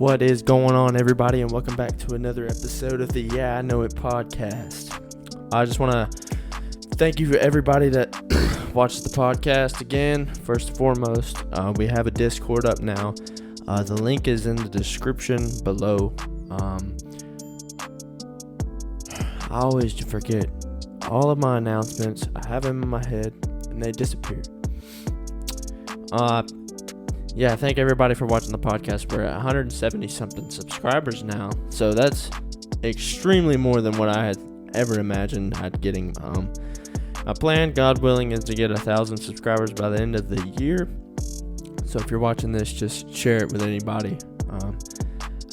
What is going on, everybody, and welcome back to another episode of the Yeah, I Know It podcast. I just want to thank you for everybody that watches the podcast again. First and foremost, we have a Discord up now. The link is in the description below. I always forget all of my announcements. I have them in my head, and they disappear. Yeah, thank everybody for watching the podcast. We're at 170-something subscribers now, so that's extremely more than what I had ever imagined I'd getting. My plan, God willing, is to get 1,000 subscribers by the end of the year. So if you're watching this, just share it with anybody. I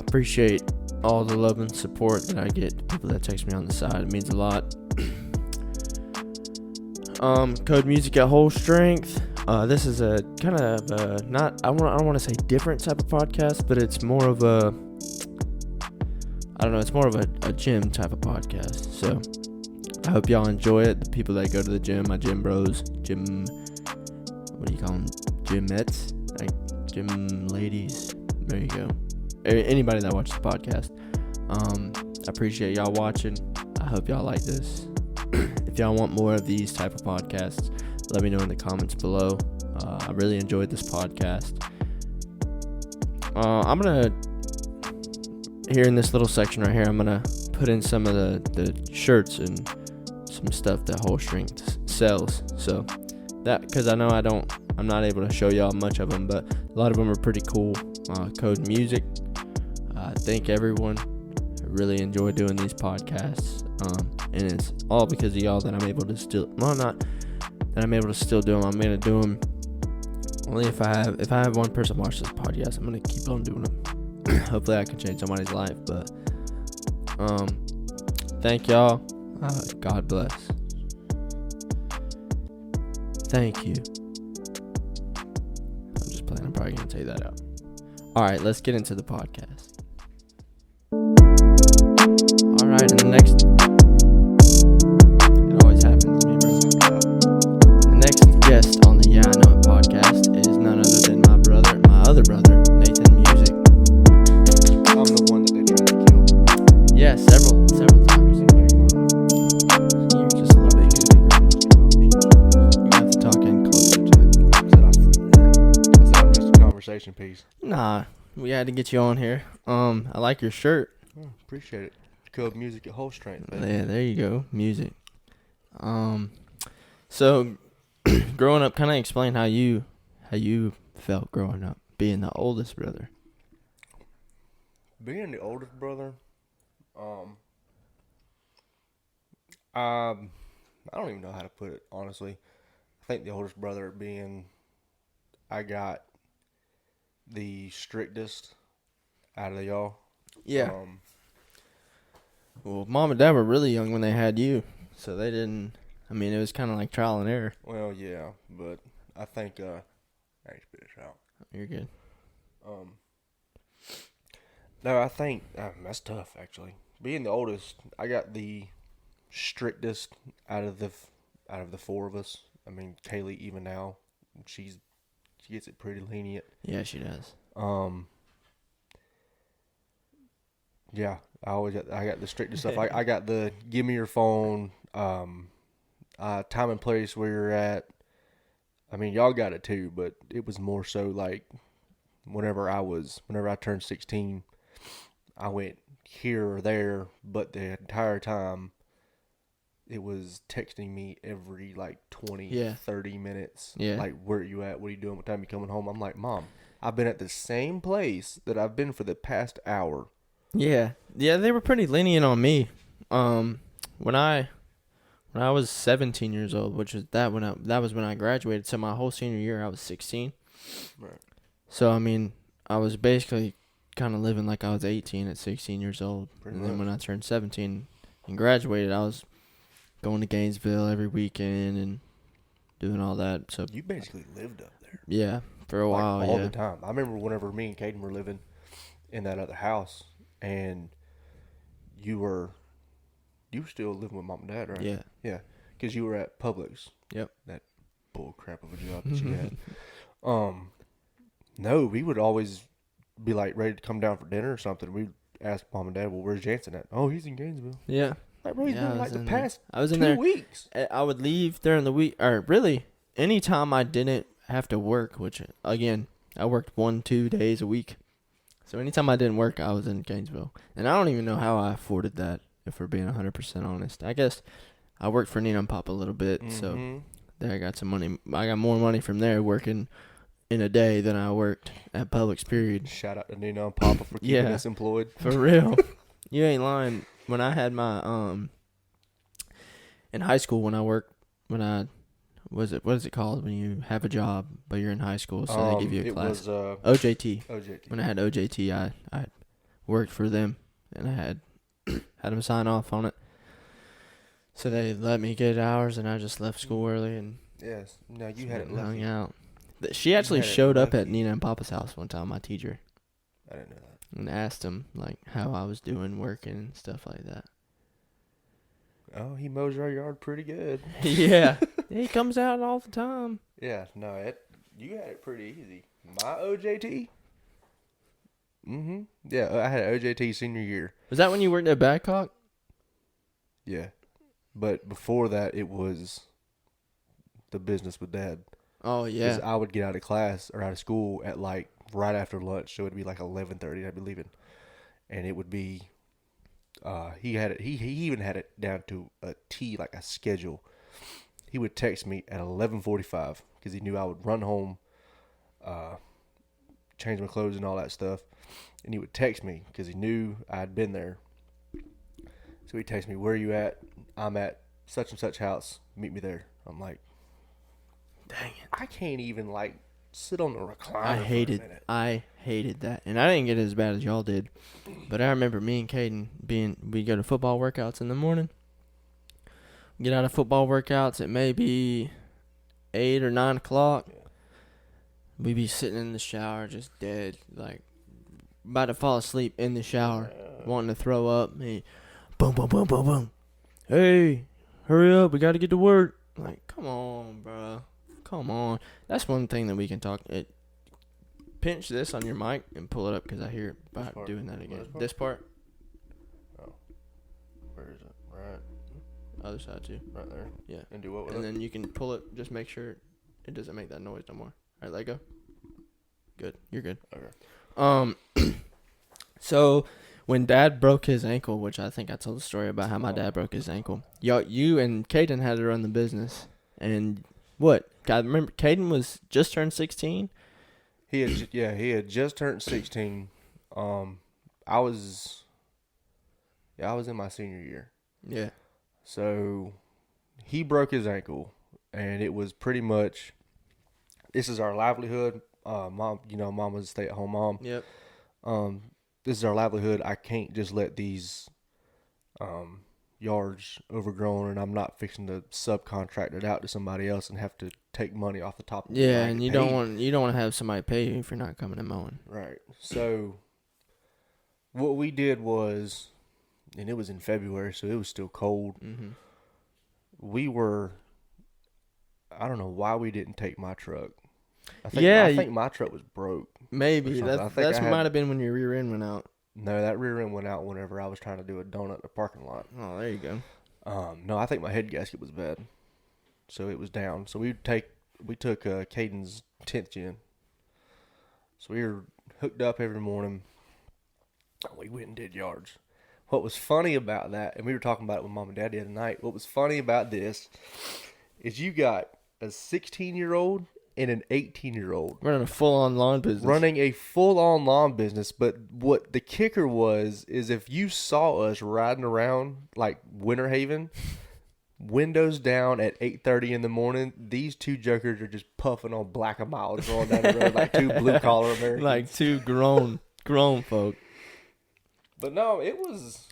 appreciate all the love and support that I get. People that text me on the side, it means a lot. Code music at whole strength. This is a kind of I don't want to say different type of podcast, but it's more of a, it's more of a gym type of podcast. So I hope y'all enjoy it. The people that go to the gym, my gym bros, what do you call them? Gymettes? Like gym ladies. There you go. Anybody that watches the podcast. I appreciate y'all watching. I hope y'all like this. If y'all want more of these type of podcasts, let me know in the comments below. I really enjoyed this podcast. I'm going to, here in this little section right here, I'm going to put in some of the shirts and some stuff that Whole Strength sells. So that, because I know I'm not able to show y'all much of them, but a lot of them are pretty cool. Code music. Thank everyone. I really enjoy doing these podcasts. And it's all because of y'all that I'm able to still, I'm able to still do them. I'm going to do them only if I have one person watch this podcast. I'm going to keep on doing them. Hopefully I can change somebody's life, but thank y'all. God bless. Thank you. I'm just playing. I'm probably going to take that out. All right, let's get into the podcast. All right, and the next, it always happens to me, bro. The next guest on the Yeah, I Know It podcast is none other than my other brother, Nathan Music. I'm the one that they tried to kill. Yeah, several times. You're just a little bit too. You have to talk in closer to it. I said I'm just a conversation piece. Nah, we had to get you on here. I like your shirt. Appreciate it. Code music at whole strength, man. Yeah, there you go. Music. So growing up, kind of explain how you felt growing up, being the oldest brother. Being the oldest brother, I don't even know how to put it, honestly. I think the oldest brother being, I got the strictest out of y'all. Yeah. Well, Mom and Dad were really young when they had you, so they didn't. I mean, it was kind of like trial and error. Well, yeah, but I think I spit this out. You're good. No, I think that's tough, actually. Being the oldest, I got the strictest out of the four of us. I mean, Kaylee, even now, she gets it pretty lenient. Yeah, she does. Yeah, I got the strictest stuff. I got the give me your phone, time and place where you're at. I mean, y'all got it too, but it was more so like whenever I turned 16, I went here or there, but the entire time it was texting me every like 20, 30 minutes. Yeah. Like, where are you at? What are you doing? What time are you coming home? I'm like, Mom, I've been at the same place that I've been for the past hour. Yeah, they were pretty lenient on me. When I was 17 years old, which was that was when I graduated. So my whole senior year, I was 16. Right. So I mean, I was basically kind of living like I was 18 at 16 years old. Pretty and much. then when I turned 17 and graduated, I was going to Gainesville every weekend and doing all that. So You basically lived up there. Yeah, for a while. All the time. I remember whenever me and Caden were living in that other house, and you were still living with Mom and Dad, right? Yeah. Yeah, because you were at Publix. Yep. That bull crap of a job that you had. No, we would always be like ready to come down for dinner or something, we'd ask Mom and Dad, well, where's Jansen at? Oh, he's in Gainesville. Yeah. Like, bro, he's Yeah, been I like was the in there. past I was in 2 there. weeks. I would leave during the week, or really anytime I didn't have to work, which again, I worked 1-2 days a week. So anytime I didn't work, I was in Gainesville. And I don't even know how I afforded that, if we're being 100% honest. I guess I worked for Nina and Pop a little bit, so there I got some money. I got more money from there working in a day than I worked at Publix, period. Shout out to Nina and Papa for keeping us employed. For real. You ain't lying. When I had my, in high school what is it called when you have a job but you're in high school, so they give you a class? It was OJT. OJT. When I had OJT, I worked for them, and I had them sign off on it. So they let me get hours, and I just left school early and Yes. No, you had it hung lucky. out. She actually had it showed up at lucky. Nina and Papa's house one time, my teacher, I didn't know that. and asked them like how I was doing working and stuff like that. Oh, he mows our yard pretty good. Yeah. He comes out all the time. Yeah, no, you had it pretty easy. My OJT? Yeah, I had an OJT senior year. Was that when you worked at Badcock? Yeah. But before that, it was the business with Dad. Oh, Because yeah. I would get out of class or out of school at like right after lunch, so it'd be like 11:30. I'd be leaving, and it would be. He had it. He even had it down to a T, like a schedule. He would text me at 11:45 because he knew I would run home, change my clothes and all that stuff, and he would text me because he knew I'd been there. So he texted me, "Where are you at? I'm at such and such house. Meet me there." I'm like, Dang it. I can't even like sit on the recliner. I hated that. And I didn't get it as bad as y'all did. But I remember me and Caden we go to football workouts in the morning. Get out of football workouts at maybe 8 or 9 o'clock. Yeah. We'd be sitting in the shower just dead, like about to fall asleep in the shower, wanting to throw up. Me, boom, boom, boom, boom, boom. Hey, hurry up, we got to get to work. Like, come on, bro. Come on. That's one thing that we can talk. Pinch this on your mic and pull it up because I hear about doing that again. This part? Oh. Where is it? Right. Other side too. Right there. Yeah. And do what with And it? then you can pull it. Just make sure it doesn't make that noise no more. All right, let go. Good. You're good. Okay. So when Dad broke his ankle, which I think I told the story about how my dad broke his ankle. You and Caden had to run the business. And what? God, remember, Caden was just turned 16. He had just turned 16. I was in my senior year. Yeah. So he broke his ankle, and it was pretty much, this is our livelihood. Mom was a stay-at-home mom. Yep. This is our livelihood. I can't just let these yards overgrown, and I'm not fixing to subcontract it out to somebody else and have to take money off the top of it. Yeah, and you don't want to have somebody pay you if you're not coming and mowing. Right. So what we did was, and it was in February, so it was still cold. Mm-hmm. I don't know why we didn't take my truck. I think my truck was broke. Maybe that might have been when your rear end went out. No, that rear end went out whenever I was trying to do a donut in the parking lot. Oh, there you go. No, I think my head gasket was bad, so it was down. So we took Caden's 10th gen. So we were hooked up every morning. We went and did yards. What was funny about that, and we were talking about it with Mom and Dad the other night. What was funny about this is you got a 16-year-old and an 18-year-old Running a full-on lawn business. running a full-on lawn business. But what the kicker is if you saw us riding around like Winter Haven, windows down at 8:30 in the morning, these two jokers are just puffing on Black and Mild going down the road like two blue-collar Americans. Like two grown folk. But no, it was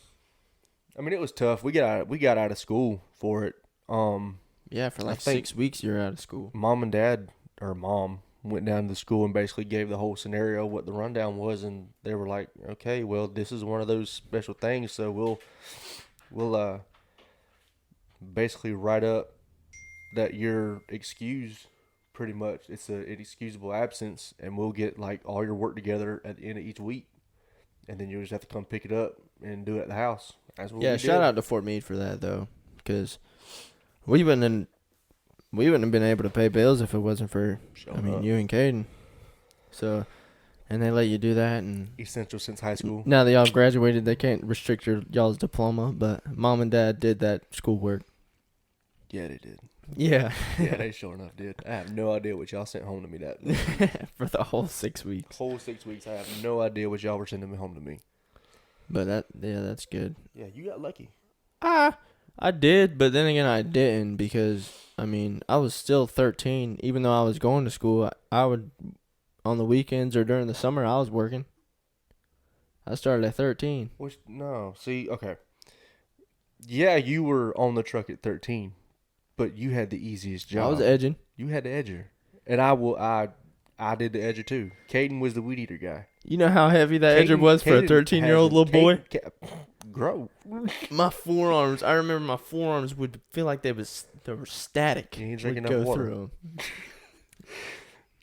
tough. We got out of school for it. Yeah, for like I think 6 weeks you're out of school. Mom went down to the school and basically gave the whole scenario what the rundown was, and they were like, okay, well, this is one of those special things, so we'll basically write up that you're excused pretty much it's an inexcusable absence, and we'll get like all your work together at the end of each week, and then you just have to come pick it up and do it at the house. That's what we shout did. out to Fort Meade for that though, because we wouldn't have been able to pay bills if it wasn't for you and Caden. So, and they let you do that, and Essential since high school. now that y'all graduated, they can't restrict y'all's diploma, but Mom and Dad did that schoolwork. Yeah, they did. Yeah. Yeah, they sure enough did. I have no idea what y'all sent home to me that for the whole 6 weeks. whole 6 weeks. I have no idea what y'all were sending home to me. But that's good. Yeah, you got lucky. I did, but then again, I didn't because, I was still 13. Even though I was going to school, I would, on the weekends or during the summer, I was working. I started at 13. Okay. Yeah, you were on the truck at 13, but you had the easiest job. I was edging. You had the edger. And I did the edger too. Caden was the weed eater guy. You know how heavy that edger was for a 13-year-old little boy? Grow. My forearms, I remember my forearms would feel like they were static. You ain't drinking Would enough go water. through 'em.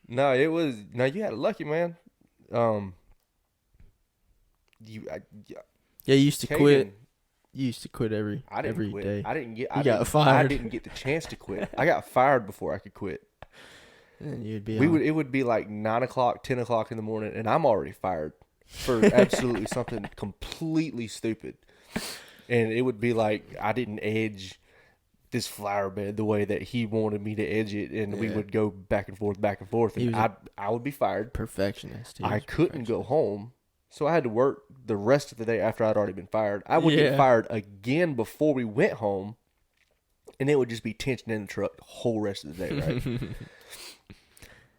No, you had it lucky, man. You used to Caden, quit. You used to quit every I didn't every quit. day. I got fired. I didn't get the chance to quit. I got fired before I could quit. And you'd be It would be like 9 o'clock, 10 o'clock in the morning, and I'm already fired for absolutely something completely stupid. And it would be like I didn't edge this flower bed the way that he wanted me to edge it, and we would go back and forth, and I would be fired. Perfectionist. I couldn't go home, so I had to work the rest of the day after I'd already been fired. I would get fired again before we went home, and it would just be tension in the truck the whole rest of the day, right?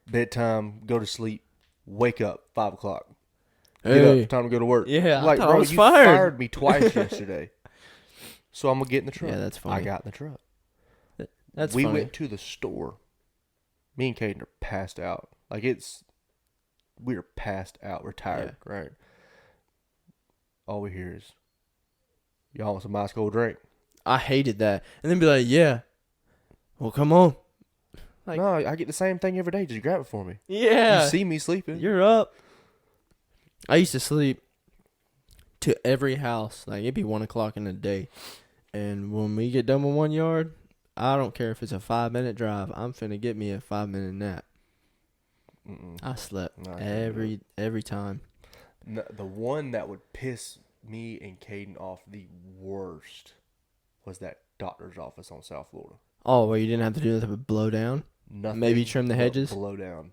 Bedtime, go to sleep, wake up, 5 o'clock. Get up, time to go to work. Yeah, like, I bro, was you fired. fired me twice yesterday. So I'm going to get in the truck. Yeah, that's funny. I got in the truck. That's we funny. went to the store. Me and Caden are passed out. We are passed out. We're tired, right? All we hear is, y'all want some ice cold drink? I hated that. And then be like, yeah. Well, come on. Like, no, I get the same thing every day. Just grab it for me. Yeah. You see me sleeping. You're up. I used to sleep to every house. Like, it'd be 1 o'clock in the day. And when we get done with 1 yard, I don't care if it's a 5-minute drive. I'm finna get me a 5-minute nap. I slept every time. No, the one that would piss me and Caden off the worst was that doctor's office on South Florida. Oh, well, you didn't have to do that with blow down? Nothing. Maybe trim the hedges? Blow down.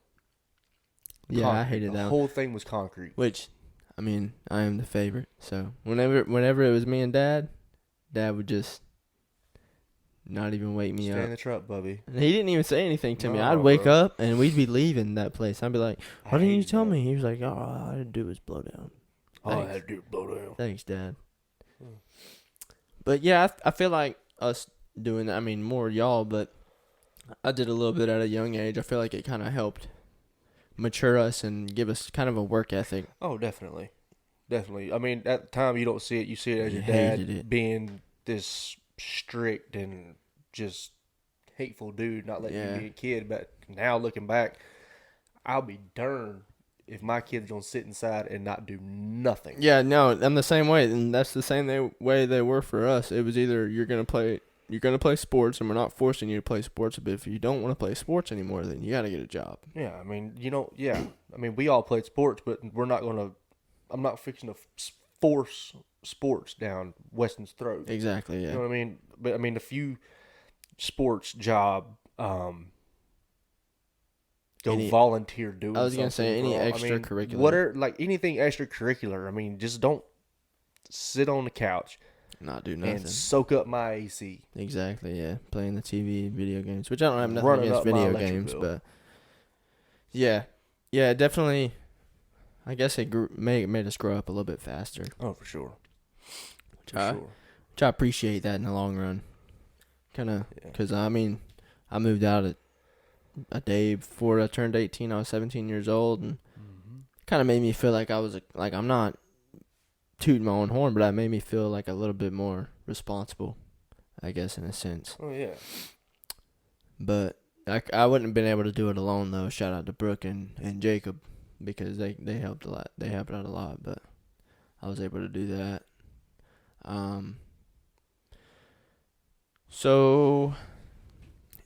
Yeah, Concrete. I hated that. The whole thing was concrete. Which, I am the favorite. So whenever it was me and Dad would just not even wake me up. Stay in the truck, Bubby. And he didn't even say anything to me. I'd wake up and we'd be leaving that place. I'd be like, "Why didn't you tell me?" He was like, "Oh, all I had to do was blow down." All I had to do was blow down. Thanks, Dad. But yeah, I feel like us doing that. More y'all, but I did a little bit at a young age. I feel like it kind of helped mature us and give us kind of a work ethic. Oh, definitely. Definitely. At the time, you don't see it. You see it as your dad being this strict and just hateful dude, not letting you be a kid. But now, looking back, I'll be darned if my kid's going to sit inside and not do nothing. Yeah, no, I'm the same way. And that's the same way they were for us. It was either you're going to play sports, and we're not forcing you to play sports, but if you don't want to play sports anymore, then you got to get a job. Yeah, we all played sports, but I'm not fixing to force sports down Weston's throat. Exactly, yeah. You know what I mean? But, a few sports job, volunteer doing something. I was going to say any extracurricular. Anything extracurricular. Just don't sit on the couch. Not do nothing. And soak up my AC. Exactly, yeah. Playing the TV, video games, which I don't have nothing against video games, but yeah, definitely. I guess it made us grow up a little bit faster. Oh, for sure. Which I appreciate that in the long run. Kind of, because I moved out a day before I turned 18. I was 17 years old, and kind of made me feel like I'm not tooting my own horn, but that made me feel like a little bit more responsible, I guess, in a sense. Oh, yeah. But I wouldn't have been able to do it alone though. Shout out to Brooke and Jacob because they helped a lot. They helped out a lot, but I was able to do that. So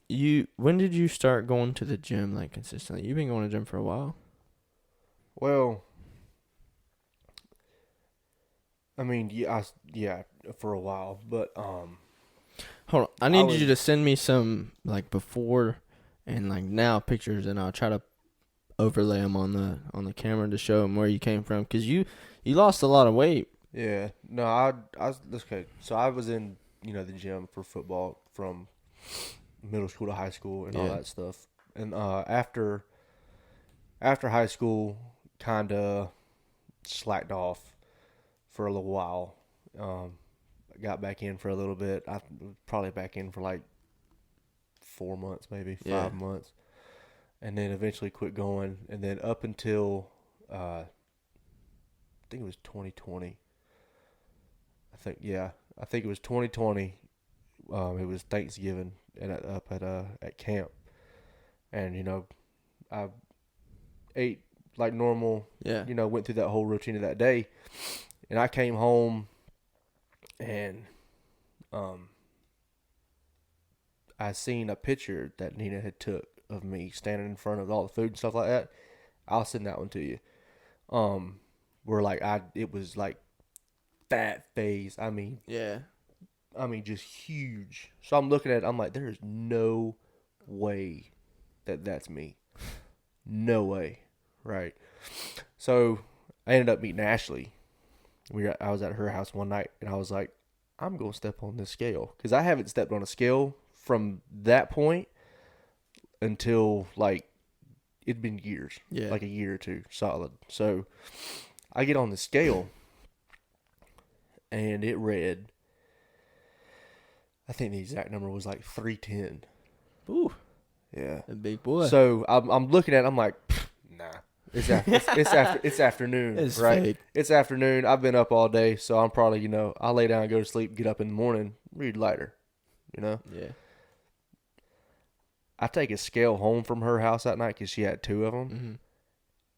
when did you start going to the gym like consistently? You've been going to the gym for a while. Well, I mean, yeah, for a while, but Hold on, I need you to send me some like before and like now pictures, and I'll try to overlay them on the camera to show them where you came from, because you lost a lot of weight. Yeah, no, I was okay. So I was in the gym for football from middle school to high school and all that stuff. And after high school, kind of slacked off for a little while. Got back in for a little bit. I was probably back in for like 4 months, maybe 5 months, and then eventually quit going. And then up until I think it was 2020. I think it was 2020. It was Thanksgiving up at camp, and I ate like normal. Yeah. Went through that whole routine of that day, and I came home, and I seen a picture that Nina had took of me standing in front of all the food and stuff like that. I'll send that one to you. Where like it was like fat phase. I mean, just huge. So I'm looking at it, I'm like, there is no way that's me. No way. Right. So I ended up meeting Ashley. I was at her house one night, and I was like, I'm going to step on this scale. Because I haven't stepped on a scale from that point until, like, it'd been years. Yeah. Like a year or two solid. So I get on the scale, and it read, I think the exact number was like 310. Ooh. Yeah. A big boy. So I'm looking at it, I'm like, nah. It's afternoon, It's right? fake. It's afternoon. I've been up all day, so I'm probably, I'll lay down and go to sleep, get up in the morning, read lighter, Yeah. I take a scale home from her house that night because she had 2 of them. Mm-hmm.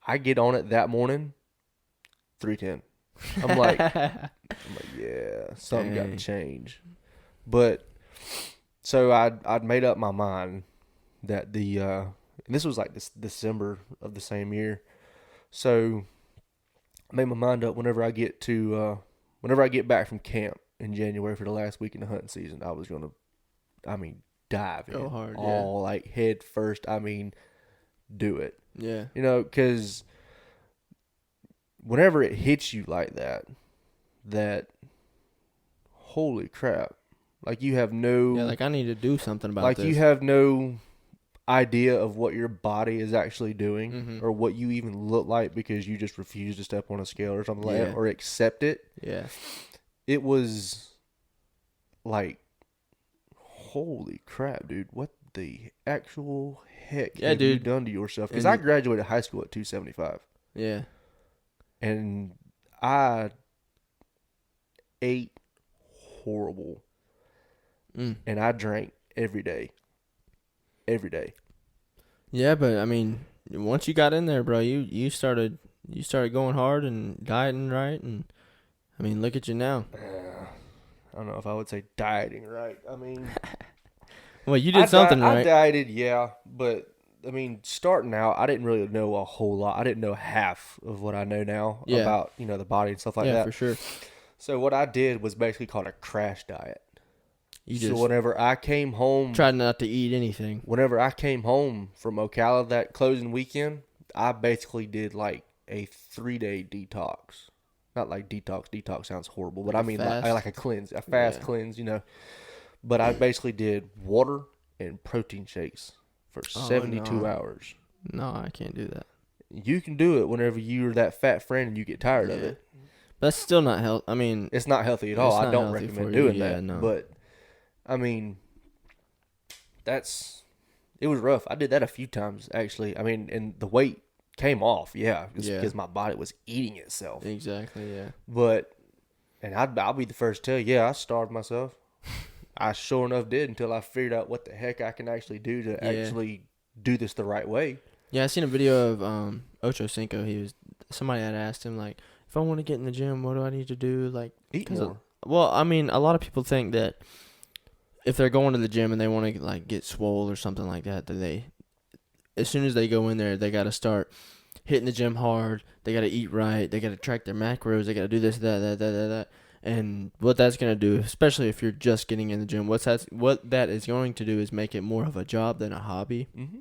I get on it that morning, 310. I'm like, yeah, something got to change. But so I'd made up my mind that and this was like this December of the same year. So I made my mind up whenever I get back from camp in January for the last week in the hunting season, I was gonna, dive in. Go hard, all like head first. Do it. Yeah. Because whenever it hits you like that, holy crap. Like you have no... Yeah, like I need to do something about this. Like you have no idea of what your body is actually doing, mm-hmm. or what you even look like because you just refuse to step on a scale or something like that, or accept it. Yeah. It was like, holy crap, dude. What the actual heck have you done to yourself? Because I graduated high school at 275. Yeah. And I ate horrible. And I drank every day. Every day. Yeah, but I mean, once you got in there, bro, you started going hard and dieting right, and I mean, look at you now. I don't know if I would say dieting right. I mean, well, you did something right. I dieted, yeah, but I mean, starting out, I didn't really know a whole lot. I didn't know half of what I know now about the body and stuff like that. Yeah, for sure. So what I did was basically called a crash diet. So whenever I came home... Tried not to eat anything. Whenever I came home from Ocala that closing weekend, I basically did like a 3-day detox. Not like detox. Detox sounds horrible, but I mean like a cleanse. A fast cleanse, But I basically did water and protein shakes for 72 hours. No, I can't do that. You can do it whenever you're that fat friend and you get tired of it. That's still not healthy. I mean... It's not healthy at all. I don't recommend doing that. No. But... I mean, it was rough. I did that a few times, actually. I mean, and the weight came off, because my body was eating itself. Exactly, yeah. But, and I'll be the first to tell you, I starved myself. I sure enough did until I figured out what the heck I can actually do to actually do this the right way. Yeah, I seen a video of Ocho Cinco. Somebody had asked him like, if I want to get in the gym, what do I need to do? Like, Eat more. Well, I mean, a lot of people think that if they're going to the gym and they want to like get swole or something like that, as soon as they go in there, they got to start hitting the gym hard. They got to eat right. They got to track their macros. They got to do this, that. And what that's going to do, especially if you're just getting in the gym, what that is going to do is make it more of a job than a hobby. Mm-hmm.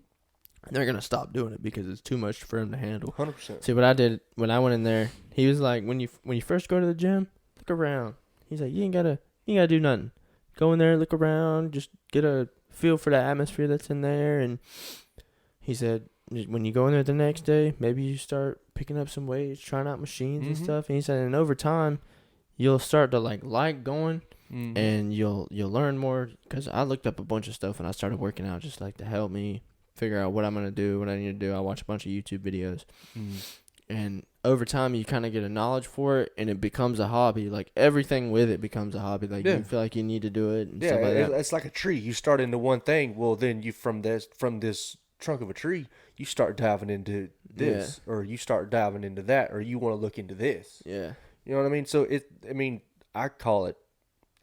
And they're going to stop doing it because it's too much for them to handle. 100%. See, what I did when I went in there, he was like, when you first go to the gym, look around. He's like, you ain't got to do nothing. Go in there, look around, just get a feel for the atmosphere that's in there. And he said, when you go in there the next day, maybe you start picking up some weights, trying out machines and stuff. And he said, and over time, you'll start to like going, and you'll learn more. Because I looked up a bunch of stuff and I started working out just like to help me figure out what I'm gonna do, what I need to do. I watch a bunch of YouTube videos, and over time you kind of get a knowledge for it, and it becomes a hobby. Like everything with it becomes a hobby. Like you feel like you need to do it and stuff like that. It's like a tree. You start into one thing. Well, then you from this trunk of a tree, you start diving into this, or you start diving into that, or you want to look into this. Yeah. You know what I mean? So I call it,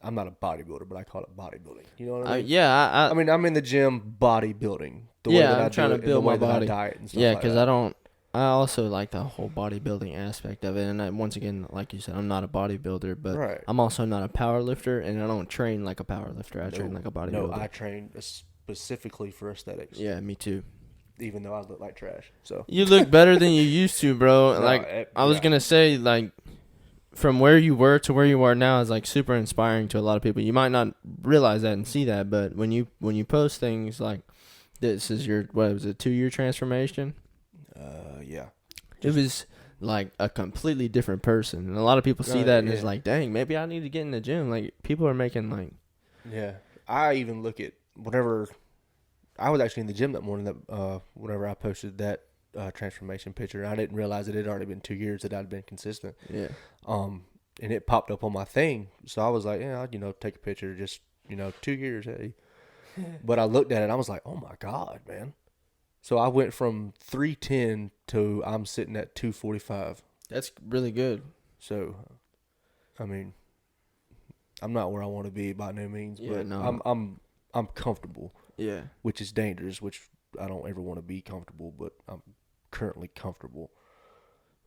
I'm not a bodybuilder, but I call it bodybuilding. You know what I mean? I mean, I'm in the gym bodybuilding. The way that I'm trying to build my body. Diet and stuff yeah, like because that. I also like the whole bodybuilding aspect of it. And once again, like you said, I'm not a bodybuilder, but I'm also not a power lifter, and I don't train like a power lifter. I train like a bodybuilder. No, I train specifically for aesthetics. Yeah, me too. Even though I look like trash. So you look better than you used to, bro. I was gonna say, like, from where you were to where you are now is like super inspiring to a lot of people. You might not realize that and see that, but when you post things like this is your, what was it, 2-year transformation? Yeah. It was like a completely different person, and a lot of people see that and it's like, dang, maybe I need to get in the gym. Like people are making like. Yeah, I even look at whenever I was actually in the gym that morning that whenever I posted that transformation picture, I didn't realize it had already been 2 years that I'd been consistent. Yeah. And it popped up on my thing, so I was like, yeah, I'll, take a picture, just 2 years, hey. But I looked at it, and I was like, oh my God, man. So I went from 310 to I'm sitting at 245. That's really good. So, I mean, I'm not where I want to be by no means, but no. I'm comfortable. Yeah. Which is dangerous, which I don't ever want to be comfortable, but I'm currently comfortable.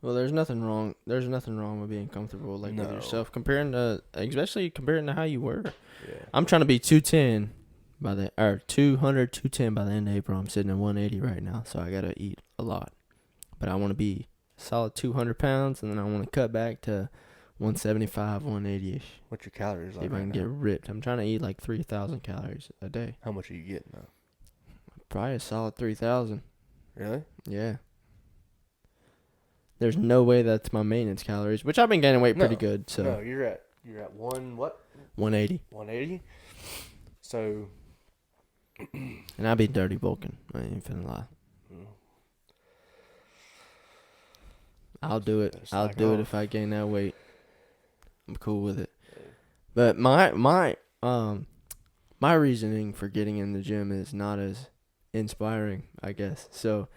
Well, there's nothing wrong. There's nothing wrong with being comfortable, like with yourself, especially comparing to how you were. Yeah. I'm trying to be 210 210 by the end of April. I'm sitting at 180 right now, so I gotta eat a lot. But I want to be solid 200 pounds, and then I want to cut back to 175, 180ish. What's your calories like? See if I can get ripped. I'm trying to eat like 3,000 calories a day. How much are you getting now? Probably a solid 3,000. Really? Yeah. There's no way that's my maintenance calories, which I've been gaining weight pretty good. So no, you're at 180. 180. So. And I be dirty bulking. I ain't finna lie. I'll do it. I'll do it if I gain that weight. I'm cool with it. But my reasoning for getting in the gym is not as inspiring, I guess. So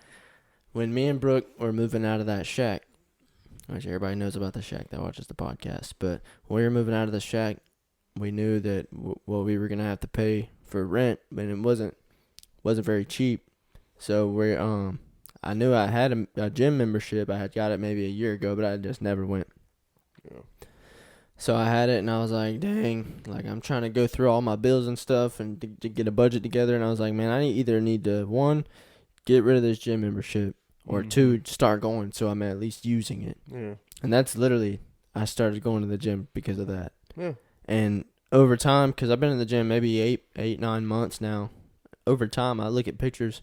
when me and Brooke were moving out of that shack, which everybody knows about the shack that watches the podcast, but when we were moving out of the shack, we knew that what we were gonna have to pay for rent, but it wasn't very cheap. So I knew I had a gym membership. I had got it maybe a year ago, but I just never went. Yeah. So I had it, and I was like, dang, like I'm trying to go through all my bills and stuff and to get a budget together. And I was like, man, I either need to, 1, get rid of this gym membership, or 2, start going so I'm at least using it. Yeah. And that's literally, I started going to the gym because of that. Yeah. And over time, because I've been in the gym maybe 9 months now, over time I look at pictures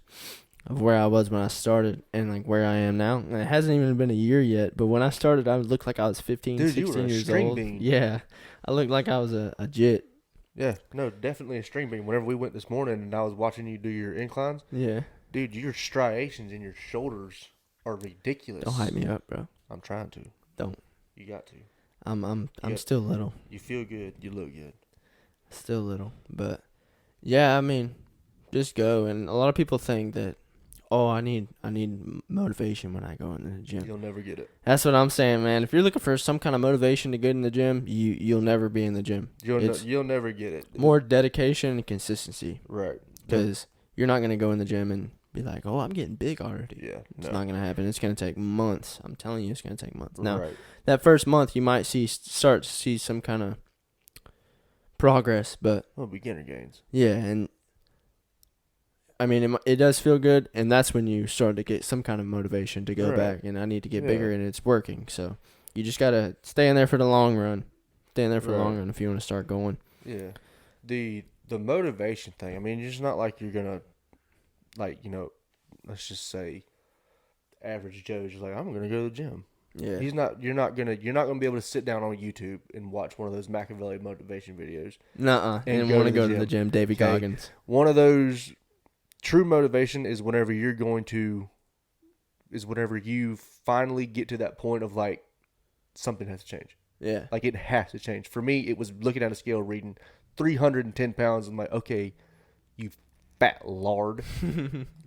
of where I was when I started and like where I am now. And it hasn't even been a year yet, but when I started, I looked like I was 15, 16 years old. Bean. Yeah. I looked like I was a jit. Yeah. No, definitely a string bean. Whenever we went this morning and I was watching you do your inclines. Yeah. Dude, your striations in your shoulders are ridiculous. Don't hype me up, bro. I'm trying to. Don't. You got to. I'm still little. You feel good. You look good. Still little, but yeah, I mean, just go. And a lot of people think that, oh, I need motivation when I go into the gym. You'll never get it. That's what I'm saying, man. If you're looking for some kind of motivation to get in the gym, you'll never be in the gym. You'll never get it. More dedication and consistency. Right. Because you're not gonna go in the gym and be like, oh, I'm getting big already. Yeah. It's not gonna happen. It's gonna take months. I'm telling you, it's gonna take months. Now, right. that first month you might start to see some kind of progress, but beginner gains. yeah, and I mean it does feel good, and that's when you start to get some kind of motivation to go back. And I need to get bigger, and it's working. So you just gotta stay in there for the long run. Stay in there for the long run if you want to start going. Yeah, the motivation thing. I mean, it's just not like you're gonna, let's just say, average Joe's just like, I'm gonna go to the gym. Yeah. You're not gonna be able to sit down on YouTube and watch one of those Machiavelli motivation videos. Nuh-uh. And want to go to the gym, Davy Goggins. One of those true motivation is whenever you finally get to that point of like something has to change. Yeah. Like it has to change. For me, it was looking at a scale reading 310 pounds. I'm like, okay, you fat lard.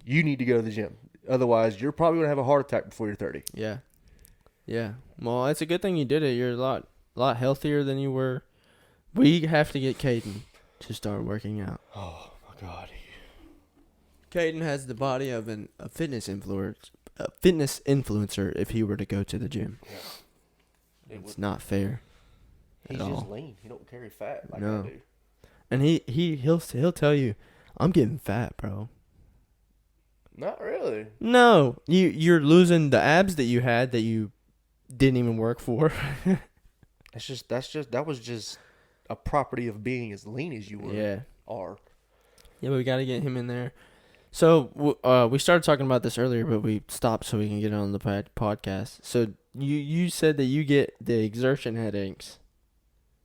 You need to go to the gym. Otherwise, you're probably going to have a heart attack before you're 30. Yeah. Yeah. Well, it's a good thing you did it. You're a lot healthier than you were. We have to get Caden to start working out. Oh, my God. Caden has the body of a fitness influencer if he were to go to the gym. Yeah. It's not fair. He's just lean. He don't carry fat like I do. And he'll tell you, I'm getting fat, bro. Not really. No, you're losing the abs that you had that you didn't even work for. that was just a property of being as lean as you were. Yeah. Are. Yeah, but we got to get him in there. So we started talking about this earlier, but we stopped so we can get it on the podcast. So you said that you get the exertion headaches.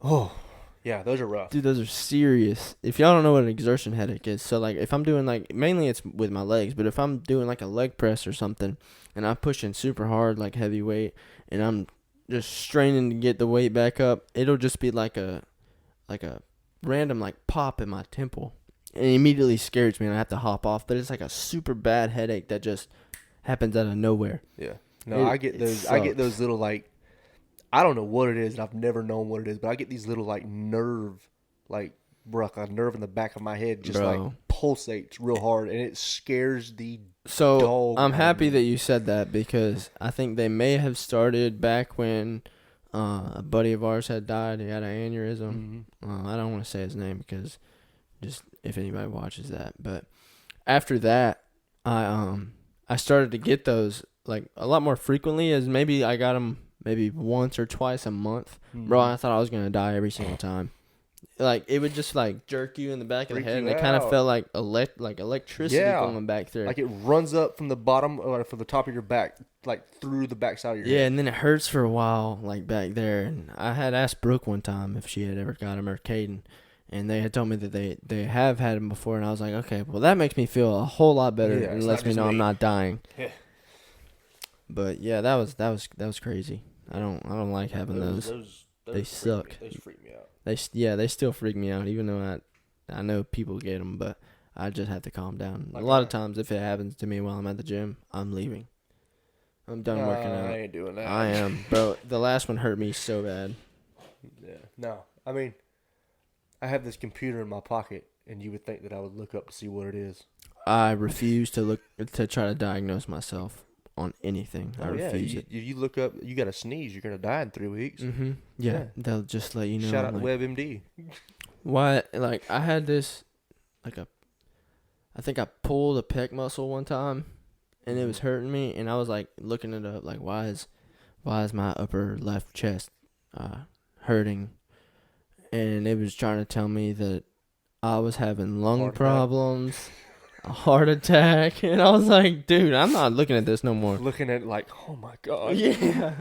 Oh, yeah, those are rough. Dude, those are serious. If y'all don't know what an exertion headache is, so like if I'm doing mainly it's with my legs, but if I'm doing like a leg press or something and I'm pushing super hard like heavy weight and I'm just straining to get the weight back up, it'll just be like a random like pop in my temple. And it immediately scares me and I have to hop off, but it's like a super bad headache that just happens out of nowhere. Yeah. No, I get those little like, I don't know what it is, and I've never known what it is, but I get these little like nerve, like a nerve in the back of my head just like pulsates real hard, and it scares the dog. I'm happy that you said that because I think they may have started back when a buddy of ours had died. He had an aneurysm. Mm-hmm. I don't want to say his name because just if anybody watches that, but after that, I started to get those like a lot more frequently, as maybe I got them maybe once or twice a month. Mm-hmm. Bro, I thought I was gonna die every single time. Like it would just like jerk you in the back of the head, and it kind of felt like electricity going back through. Like it runs up from the bottom or from the top of your back, like through the backside of your head. Yeah, and then it hurts for a while, like back there. And I had asked Brooke one time if she had ever got him, or Caden, and they had told me that they have had him before, and I was like, okay, well that makes me feel a whole lot better and lets me know I'm not dying. Yeah. But yeah, that was crazy. I don't like having those. They suck. Those freak me out. They still freak me out, even though I know people get them, but I just have to calm down. Like a lot of times, if it happens to me while I'm at the gym, I'm leaving. I'm done working out. I ain't doing that. I am, bro. The last one hurt me so bad. Yeah. No, I mean, I have this computer in my pocket, and you would think that I would look up to see what it is. I refuse to try to diagnose myself on anything. I refuse it. You look up, you got to sneeze, you're going to die in 3 weeks. Mm-hmm. Yeah, they'll just let you know. Shout out to WebMD. Why, like, I had this, I think I pulled a pec muscle one time, and it was hurting me, and I was, like, looking it up, like, why is my upper left chest hurting? And it was trying to tell me that I was having lung problems. A heart attack, and I was like, dude, I'm not looking at this no more. Looking at it like, oh my god. Yeah.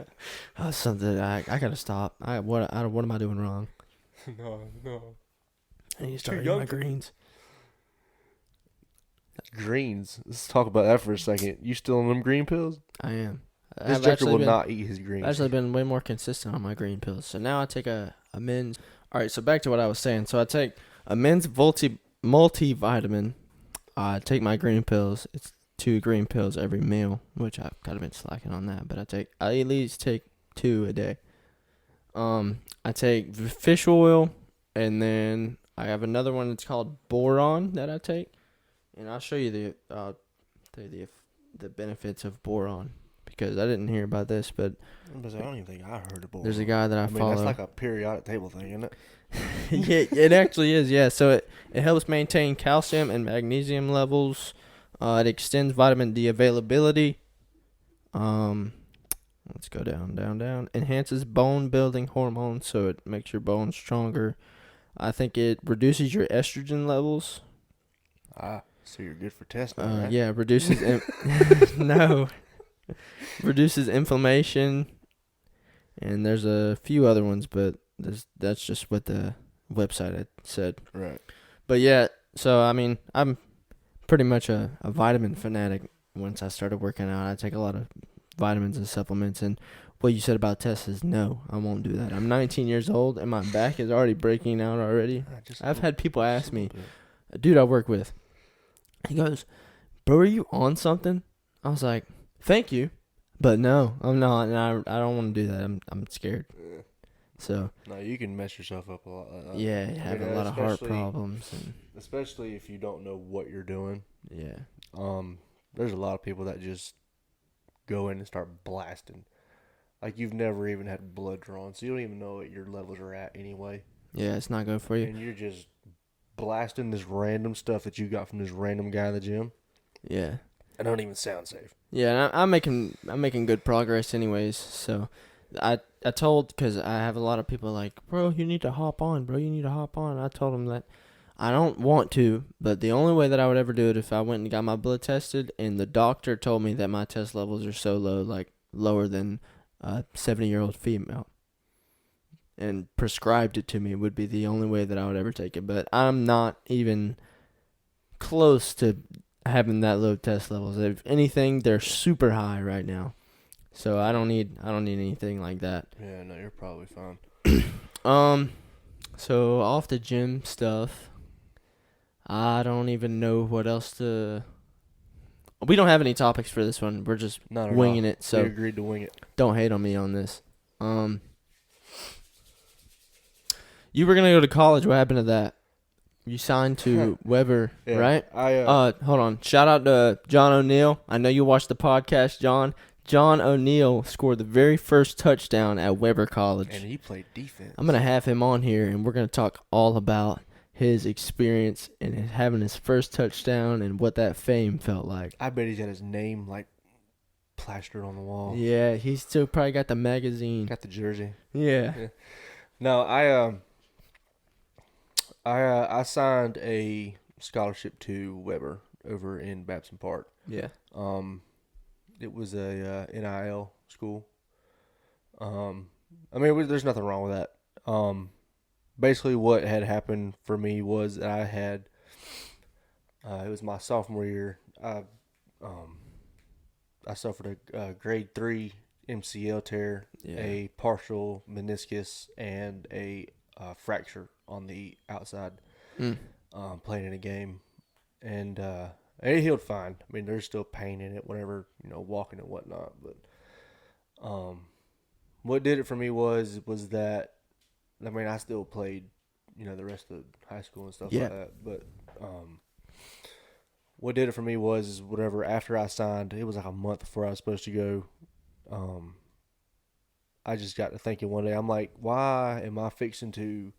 That's something I gotta stop. What am I doing wrong? No. I need to start eating my greens. Greens. Let's talk about that for a second. You still on them green pills? I am. This Joker will not eat his greens. I've actually been way more consistent on my green pills. So now I take a a men's. All right, so back to what I was saying. So I take a men's multivitamin. I take my green pills. It's 2 green pills every meal, which I've kind of been slacking on that, but I at least take 2 a day. I take fish oil, and then I have another one that's called boron that I take, and I'll show you the benefits of boron because I didn't hear about this, but I don't even think I heard of boron. there's a guy that I follow. That's like a periodic table thing, isn't it? Yeah, it actually is. Yeah, so it helps maintain calcium and magnesium levels. It extends vitamin D availability. Let's go down. Enhances bone building hormones, so it makes your bones stronger. I think it reduces your estrogen levels. So you're good for testing, right? Yeah, reduces reduces inflammation, and there's a few other ones, but that's just what the website had said. Right. But yeah, so I mean, I'm pretty much a vitamin fanatic. Once I started working out, I take a lot of vitamins and supplements, and what you said about tests is no, I won't do that. I'm 19 years old, and my back is already breaking out already. I've had people ask me, a dude I work with, he goes, bro, are you on something? I was like, thank you, but no, I'm not, and I don't want to do that. I'm scared. Yeah. So no, you can mess yourself up a lot. Yeah, you have a lot of heart problems, and especially if you don't know what you're doing. Yeah. There's a lot of people that just go in and start blasting. Like you've never even had blood drawn, so you don't even know what your levels are at anyway. Yeah, it's not good for you. And you're just blasting this random stuff that you got from this random guy in the gym. Yeah. It don't even sound safe. Yeah, and I'm making good progress anyways. So I told, because I have a lot of people like, bro, you need to hop on. I told them that I don't want to, but the only way that I would ever do it if I went and got my blood tested and the doctor told me that my test levels are so low, like lower than a 70-year-old female, and prescribed it to me, would be the only way that I would ever take it. But I'm not even close to having that low test levels. If anything, they're super high right now. So I don't need anything like that. Yeah, no, you're probably fine. So off the gym stuff, I don't even know what else to. We don't have any topics for this one. We're just winging it. So we agreed to wing it. Don't hate on me on this. You were gonna go to college. What happened to that? You signed to Weber, yeah, right? Hold on. Shout out to John O'Neill. I know you watched the podcast, John. John O'Neill scored the very first touchdown at Weber College. And he played defense. I'm going to have him on here, and we're going to talk all about his experience and having his first touchdown and what that fame felt like. I bet he's got his name, like, plastered on the wall. Yeah, he's still probably got the magazine. Got the jersey. Yeah. No, I signed a scholarship to Weber over in Babson Park. Yeah. It was a NIL school. There's nothing wrong with that. Basically what had happened for me was that I had, it was my sophomore year. I suffered a grade 3 MCL tear, a partial meniscus, and a fracture on the outside, playing in a game. And it healed fine. I mean, there's still pain in it whenever, walking and whatnot. But what did it for me was that, I still played, the rest of high school and stuff like that. But what did it for me was whatever, after I signed, it was like a month before I was supposed to go. I just got to thinking one day, I'm like, why am I fixing to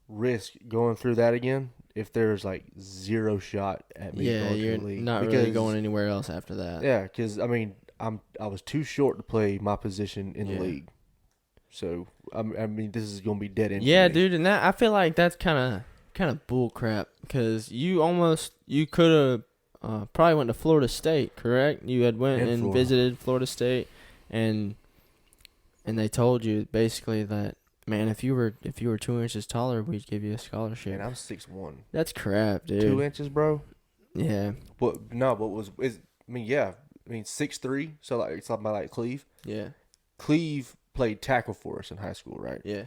risk going through that again if there's like zero shot at me going to the league? Not really going anywhere else after that. Yeah, because I was too short to play my position in the league. So this is gonna be dead end. Yeah, dude, and that I feel like that's kind of bull crap, because you could have probably went to Florida State, correct? You had went and visited Florida State, and they told you basically that, man, if you were 2 inches taller, we'd give you a scholarship. And I'm 6'1". That's crap, dude. 2 inches, bro. Yeah. 6'3", so like something like Cleve. Yeah. Cleve played tackle for us in high school, right? Yeah.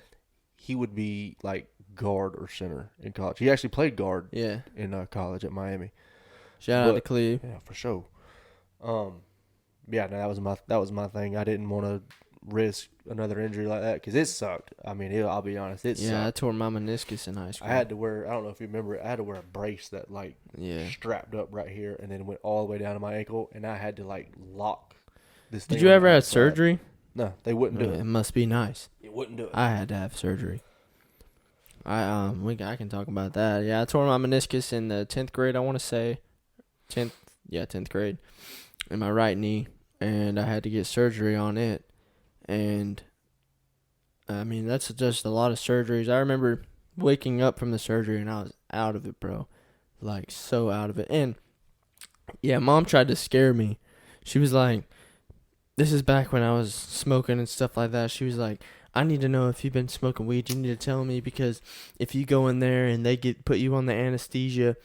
he would be like guard or center in college. He actually played guard Yeah. in college at Miami. Shout out to Cleve. Yeah, for sure. Yeah, no, that was my thing. I didn't want to risk another injury like that because it sucked. I mean, I'll be honest, it sucked. Yeah, I tore my meniscus in high school. I had to wear. I don't know if you remember it. I had to wear a brace that like Yeah. strapped up right here and then went all the way down to my ankle, and I had to like lock this thing. Did you on ever the have outside. surgery? No, they wouldn't do It it. must be nice. It wouldn't do it. I had to have surgery. I can talk about that. Yeah, I tore my meniscus in the 10th grade, I want to say. 10th grade. In my right knee, and I had to get surgery on it. And I mean, that's just a lot of surgeries. I remember waking up from the surgery and I was out of it, bro. Like, so out of it. And yeah, Mom tried to scare me. She was like, this is back when I was smoking and stuff like that. She was like, I need to know if you've been smoking weed. You need to tell me, because if you go in there and they put you on the anesthesia,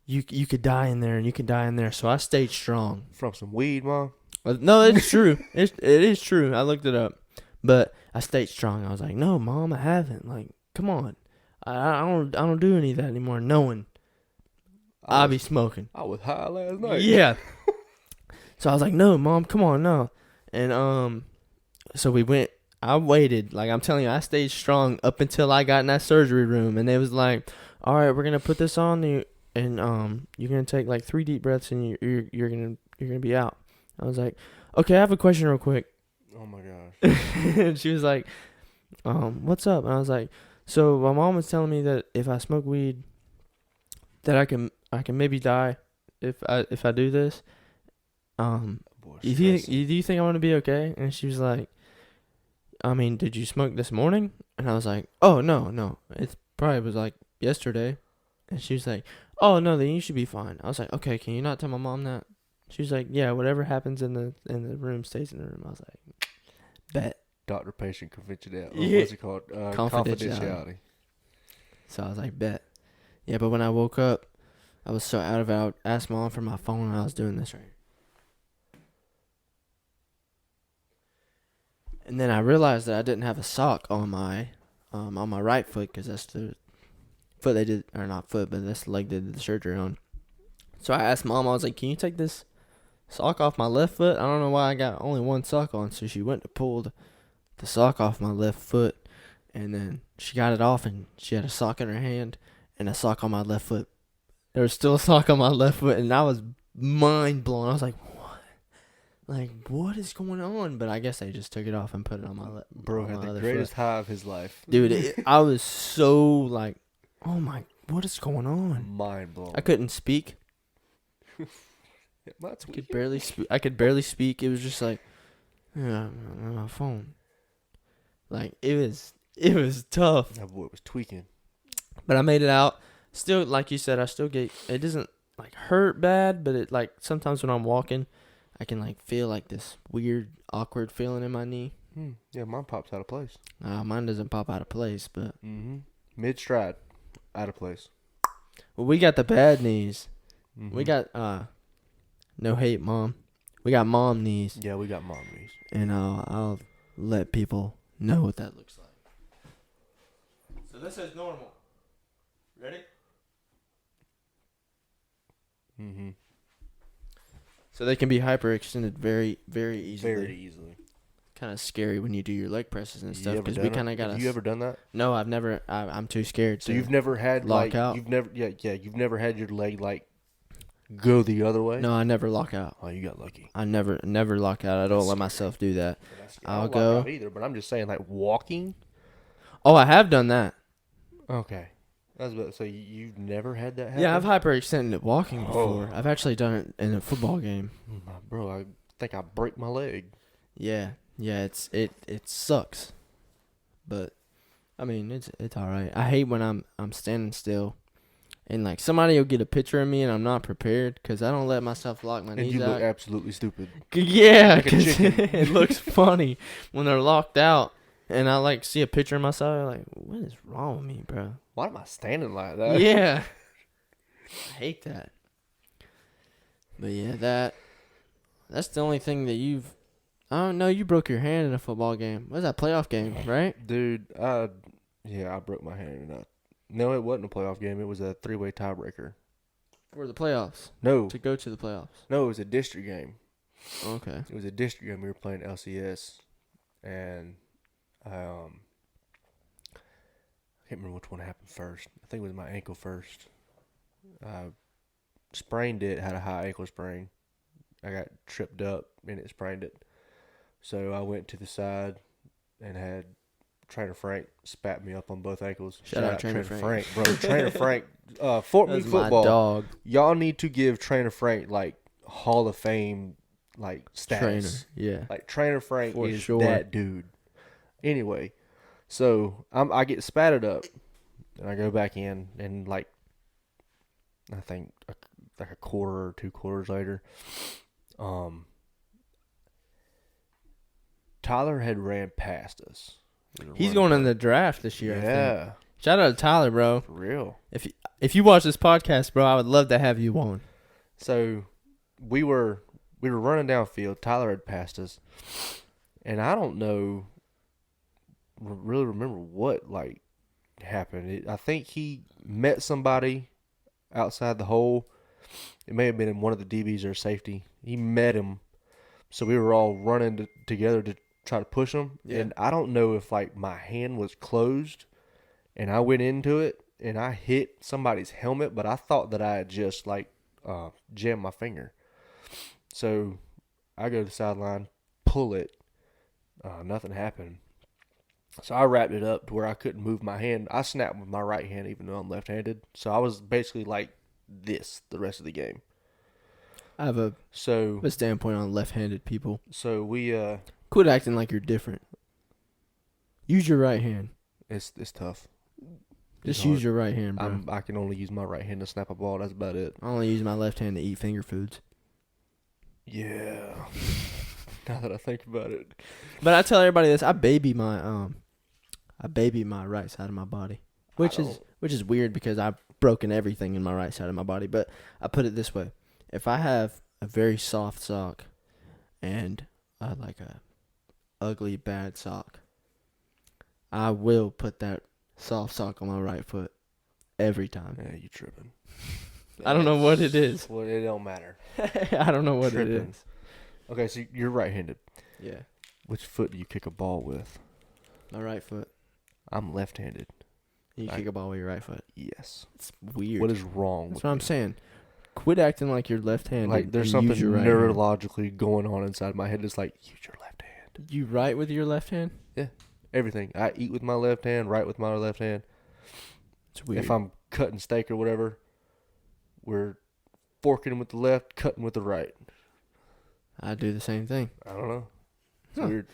you could die in there, and you could die in there. So I stayed strong. From some weed, Mom? No, it's true. It is true. I looked it up, but I stayed strong. I was like, no, Mom, I haven't. Like, come on, I don't do any of that anymore. Knowing I'll be smoking. I was high last night. Yeah. So I was like, no, Mom, come on, no. And so we went. I waited. Like, I'm telling you, I stayed strong up until I got in that surgery room, and they was like, all right, we're gonna put this on you, and you're gonna take like 3 deep breaths, and you're gonna be out. I was like, okay, I have a question real quick. Oh my gosh. And she was like, what's up? And I was like, so my mom was telling me that if I smoke weed, that I can maybe die if I do this. Boy, Do you think I'm gonna be okay? And she was like, I mean, did you smoke this morning? And I was like, oh no, it probably was like yesterday. And she was like, oh no, then you should be fine. I was like, okay, can you not tell my mom that? She was like, yeah, whatever happens in the room stays in the room. I was like, bet. Doctor-patient confidentiality. Yeah. What's it called? Confidentiality. So I was like, bet. Yeah, but when I woke up, I was so out of it. I asked Mom for my phone, and I was doing this right here. And then I realized that I didn't have a sock on my right foot, because that's the foot they did, or not foot, but that's the leg they did the surgery on. So I asked Mom, I was like, can you take this sock off my left foot? I don't know why I got only one sock on. So she went to pull the sock off my left foot, and then she got it off, and she had a sock in her hand and a sock on my left foot. There was still a sock on my left foot, and I was mind blown. I was like, what? Like, what is going on? But I guess they just took it off and put it on my left. Bro had the greatest high of his life. Dude, I was so like, oh my, what is going on? Mind blown. I couldn't speak. That's I could barely speak. It was just like, yeah, my phone. Like, it was tough. That boy was tweaking. But I made it out. Still, like you said, I still get, it doesn't like hurt bad, but it like sometimes when I'm walking, I can like feel like this weird, awkward feeling in my knee. Yeah, mine pops out of place. Mine doesn't pop out of place, but Mid-stride, out of place. well, we got the bad knees. Mm-hmm. We got no hate, Mom. We got mom knees. Yeah, we got mom knees. And I'll let people know what that looks like. So this is normal. Ready? Mm-hmm. So they can be hyperextended very, very easily. Very easily. Kind of scary when you do your leg presses and stuff, because we kind of got. Have you ever done that? No, I've never. I'm too scared. So you've never had lock out? You've never, you've never had your leg like go the other way. No, I never lock out. Oh, you got lucky. I never lock out. I don't let myself do that. I'll go. Lock out either, but I'm just saying, like walking. Oh, I have done that. Okay. I was about to say, you've never had that happen? Yeah, I've hyperextended walking before. I've actually done it in a football game. Bro, I think I break my leg. Yeah, it sucks, but I mean it's all right. I hate when I'm standing still, and like somebody will get a picture of me and I'm not prepared, because I don't let myself lock my knees out. And you look absolutely stupid. Yeah, like a chicken. it looks funny when they're locked out, and I like see a picture of myself. I'm like, what is wrong with me, bro? Why am I standing like that? Yeah, I hate that. But yeah, that's the only thing that you've Oh no, you broke your hand in a football game. What was that, playoff game, right? Dude, I broke my hand. No, it wasn't a playoff game. It was a 3-way tiebreaker. For the playoffs. No, To go to the playoffs. no, it was a district game. Okay. It was a district game. We were playing LCS, and I can't remember which one happened first. I think it was my ankle first. I sprained it. Had a high ankle sprain. I got tripped up and it sprained it. So I went to the side and had Trainer Frank spat me up on both ankles. Shout out Trainer Frank. Bro. Trainer Frank, Fort Meade That's my football. dog. Y'all need to give Trainer Frank like Hall of Fame like status. Trainer. Yeah. Like Trainer Frank For is sure. that dude. Anyway, so I get spatted up and I go back in and like I think like a quarter or 2 quarters later, Tyler had ran past us. He's going in the draft this year. I think. Yeah, Shout out to Tyler, bro. for real. If you watch this podcast, bro, I would love to have you on. So we were running downfield. Tyler had passed us, and I don't know, really remember what like happened. I think he met somebody outside the hole. It may have been in one of the DBs or safety. He met him, so we were all running together to try to push him. Yeah. And I don't know if like my hand was closed, and I went into it and I hit somebody's helmet, but I thought that I had just like jammed my finger. So I go to the sideline, pull it. Nothing happened. So I wrapped it up to where I couldn't move my hand. I snapped with my right hand even though I'm left-handed. So I was basically like this the rest of the game. I have a So standpoint on left-handed people. so we Quit acting like you're different. Use your right hand. it's tough. Just It's use hard. your right hand, bro. I can only use my right hand to snap a ball. That's about it. I only use my left hand to eat finger foods. Yeah. Now that I think about it. But I tell everybody this: I baby my right side of my body, which is weird because I've broken everything in my right side of my body. But I put it this way: if I have a very soft sock and like a ugly bad sock, I will put that soft sock on my right foot every time. Yeah, you tripping. I don't know what it is. Well, it don't matter. I don't know what Tripping. it is. Okay, so you're right-handed. Yeah, Which foot do you kick a ball with? my right foot. I'm left-handed. You kick a ball with your right foot. Yes. It's weird. What is wrong That's with what I'm me? saying. Quit acting like you're left-handed. Like there's and use something your right hand. neurologically going on inside my head. It's like, use your left hand. You write with your left hand? Everything. I eat with my left hand, write with my left hand. It's weird. If I'm cutting steak or whatever, we're forking with the left, cutting with the right. I do the same thing. I don't know. It's Huh. weird.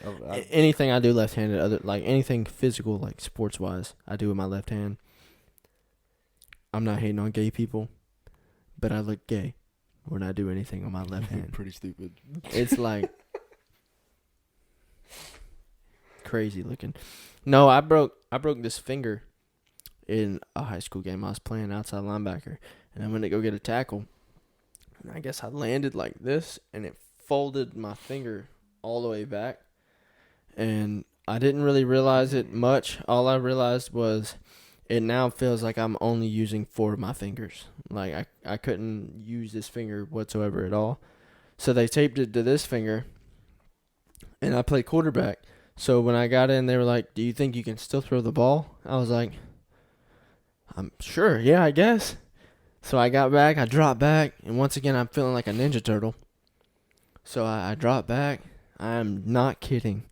Anything I do left-handed, like anything physical, like sports-wise, I do with my left hand. I'm not hating on gay people, but I look gay when I do anything on my left hand. Pretty stupid. It's like crazy looking. No, I broke this finger in a high school game. I was playing outside linebacker, and I went to go get a tackle, and I guess I landed like this, and it folded my finger all the way back, and I didn't really realize it much. All I realized was it now feels like I'm only using 4 of my fingers. Like I couldn't use this finger whatsoever at all. So they taped it to this finger, and I played quarterback. So when I got in, they were like, "Do you think you can still throw the ball?" I was like, "I'm sure, yeah, I guess." So I got back, I dropped back, and once again, I'm feeling like a Ninja Turtle. So I dropped back. I'm not kidding.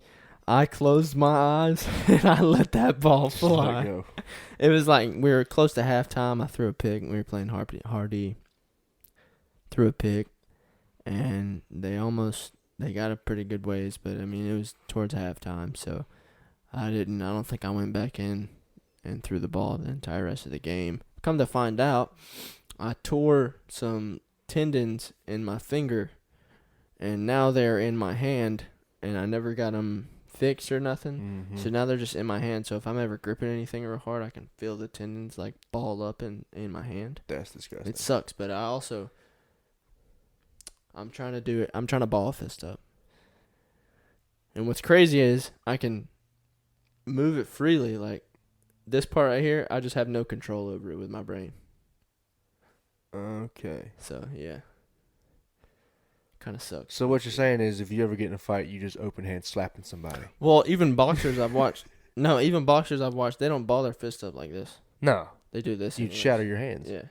I closed my eyes, and I let that ball Just let it fly. go. It was like we were close to halftime. I threw a pick. We were playing Hardy. Threw a pick, and they got a pretty good ways, but I mean it was towards halftime, so I don't think I went back in and threw the ball the entire rest of the game. Come to find out, I tore some tendons in my finger, and now they're in my hand, and I never got them fixed or nothing. Mhm. So now they're just in my hand. So if I'm ever gripping anything real hard, I can feel the tendons like ball up in my hand. That's disgusting. It sucks, but I'm trying to do it. I'm trying to ball fist up. And what's crazy is I can move it freely. Like this part right here, I just have no control over it with my brain. Okay. So, yeah. Kind of sucks. So what you're saying is if you ever get in a fight, you just open hand slapping somebody. Well, even boxers I've watched. No, even boxers I've watched, they don't ball their fist up like this. No. They do this. You'd anyways. shatter your hands. Yeah.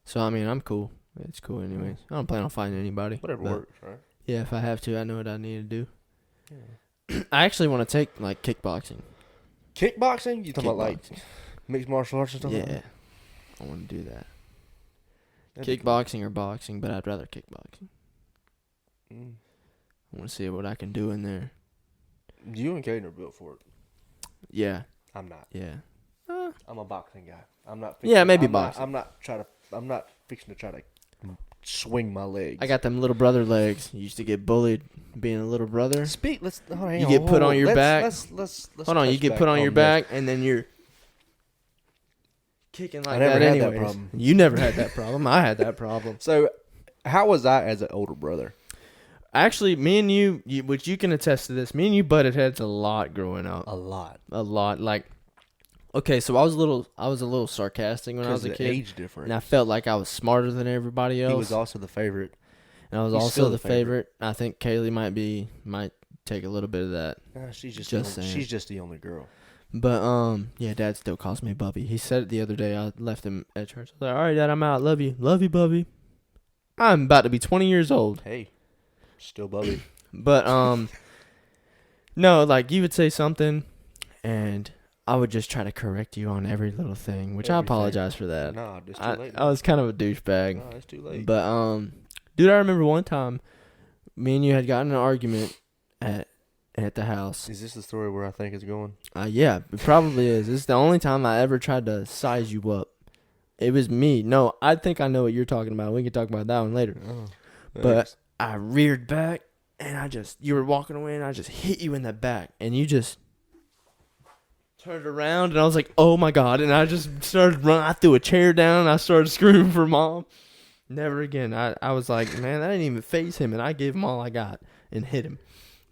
So, I mean, I'm cool. It's cool anyways. I don't plan on fighting anybody. Whatever but works, right? Yeah, if I have to, I know what I need to do. Yeah. I actually want to take, like, kickboxing. Kickboxing? You talking about, like, mixed martial arts and stuff? Yeah. Like that? I want to do that. That'd be Kickboxing or boxing, but I'd rather kickboxing. cool. I want to see what I can do in there. You and Caden are built for it. Yeah. I'm not. Yeah. I'm a boxing guy. I'm not. Yeah, maybe boxing. boxing. I'm not fixing to try to swing my legs. I got them little brother legs. You used to get bullied being a little brother. Let's. Oh, hang You on, get put on your back. Let's Hold on, you get put on your back, and then you're kicking like that. never had that Anyways, problem. you never had that problem. I had that problem. So, how was I as an older brother? Actually, me and you, which you can attest to this, me and you butted heads a lot growing up. A lot. Like, okay, so I was a little sarcastic when I was a the kid, age difference. and I felt like I was smarter than everybody else. He was also the favorite. And I was He's also still the the favorite. favorite. I think Kaylee might take a little bit of that. She's just saying. she's just the only girl. But yeah, Dad still calls me Bubby. He said it the other day. I left him at church. I was like, all right, Dad, I'm out. Love you, Bubby. I'm about to be 20 years old. Hey, still Bubby. But no, like you would say something, and I would just try to correct you on every little thing, which I Everything. apologize for that. Nah, it's too late. I was kind of a douchebag. No, it's too late. But dude, I remember one time, me and you had gotten in an argument at the house. Is this the story where I think it's going? Yeah, it probably is. This is the only time I ever tried to size you up. It was me. No, I think I know what you're talking about. We can talk about that one later. Oh, But I reared back, and you were walking away, and I just hit you in the back, and you just turned around, and I was like, oh my God, and I just started running. I threw a chair down, and I started screaming for Mom. Never again. I was like, man, I didn't even face him, and I gave him all I got and hit him.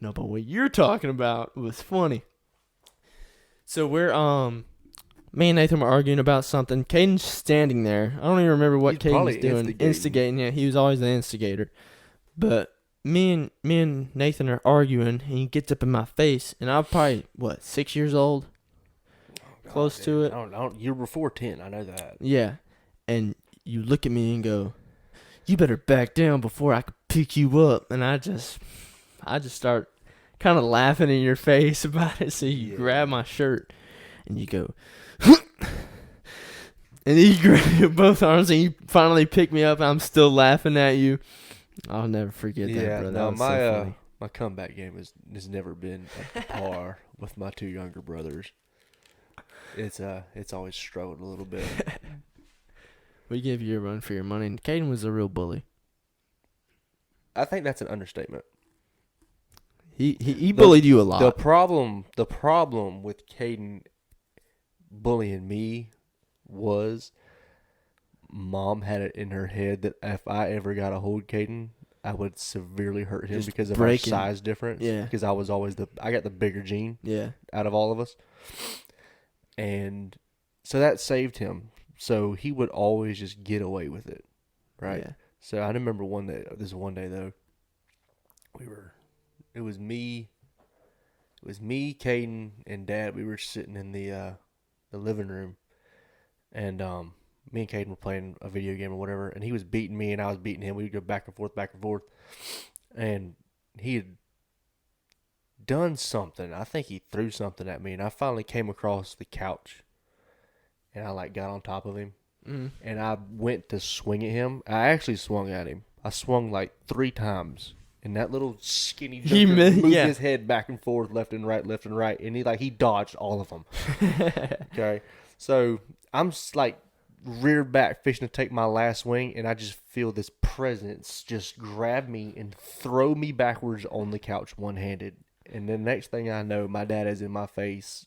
No, but what you're talking about was funny. So we're, me and Nathan were arguing about something. Caden's standing there. I don't even remember what He's Caden was doing. Instigating. Yeah, he was always the instigator. But me and Nathan are arguing, and he gets up in my face, and I'm probably, 6 years old? Close to it. I don't, you were before 10. I know that. Yeah. And you look at me and go, you better back down before I can pick you up. And I just start kind of laughing in your face about it. So you grab my shirt and you go, and you grab both arms and you finally pick me up. And I'm still laughing at you. I'll never forget that, bro. That was so funny. My comeback game has never been at par with my two younger brothers. It's always struggled a little bit. We gave you a run for your money, and Caden was a real bully. I think that's an understatement. He bullied you a lot. The problem with Caden bullying me was Mom had it in her head that if I ever got a hold of Caden, I would severely hurt him because of our size difference. Yeah. Because I was always I got the bigger gene. Yeah. Out of all of us. And so that saved him. So he would always just get away with it. Right? Yeah. So I remember one day though, it was me, Caden, and Dad. We were sitting in the living room, and me and Caden were playing a video game or whatever, and he was beating me and I was beating him. We would go back and forth, and he had done something. I think he threw something at me, and I finally came across the couch, and I got on top of him, and I went to swing at him. I actually swung at him. I swung 3 times. And that little skinny junker moved his head back and forth, left and right, and he dodged all of them. Okay, so I'm reared back, fishing to take my last swing, and I just feel this presence just grab me and throw me backwards on the couch one-handed. And the next thing I know, my dad is in my face,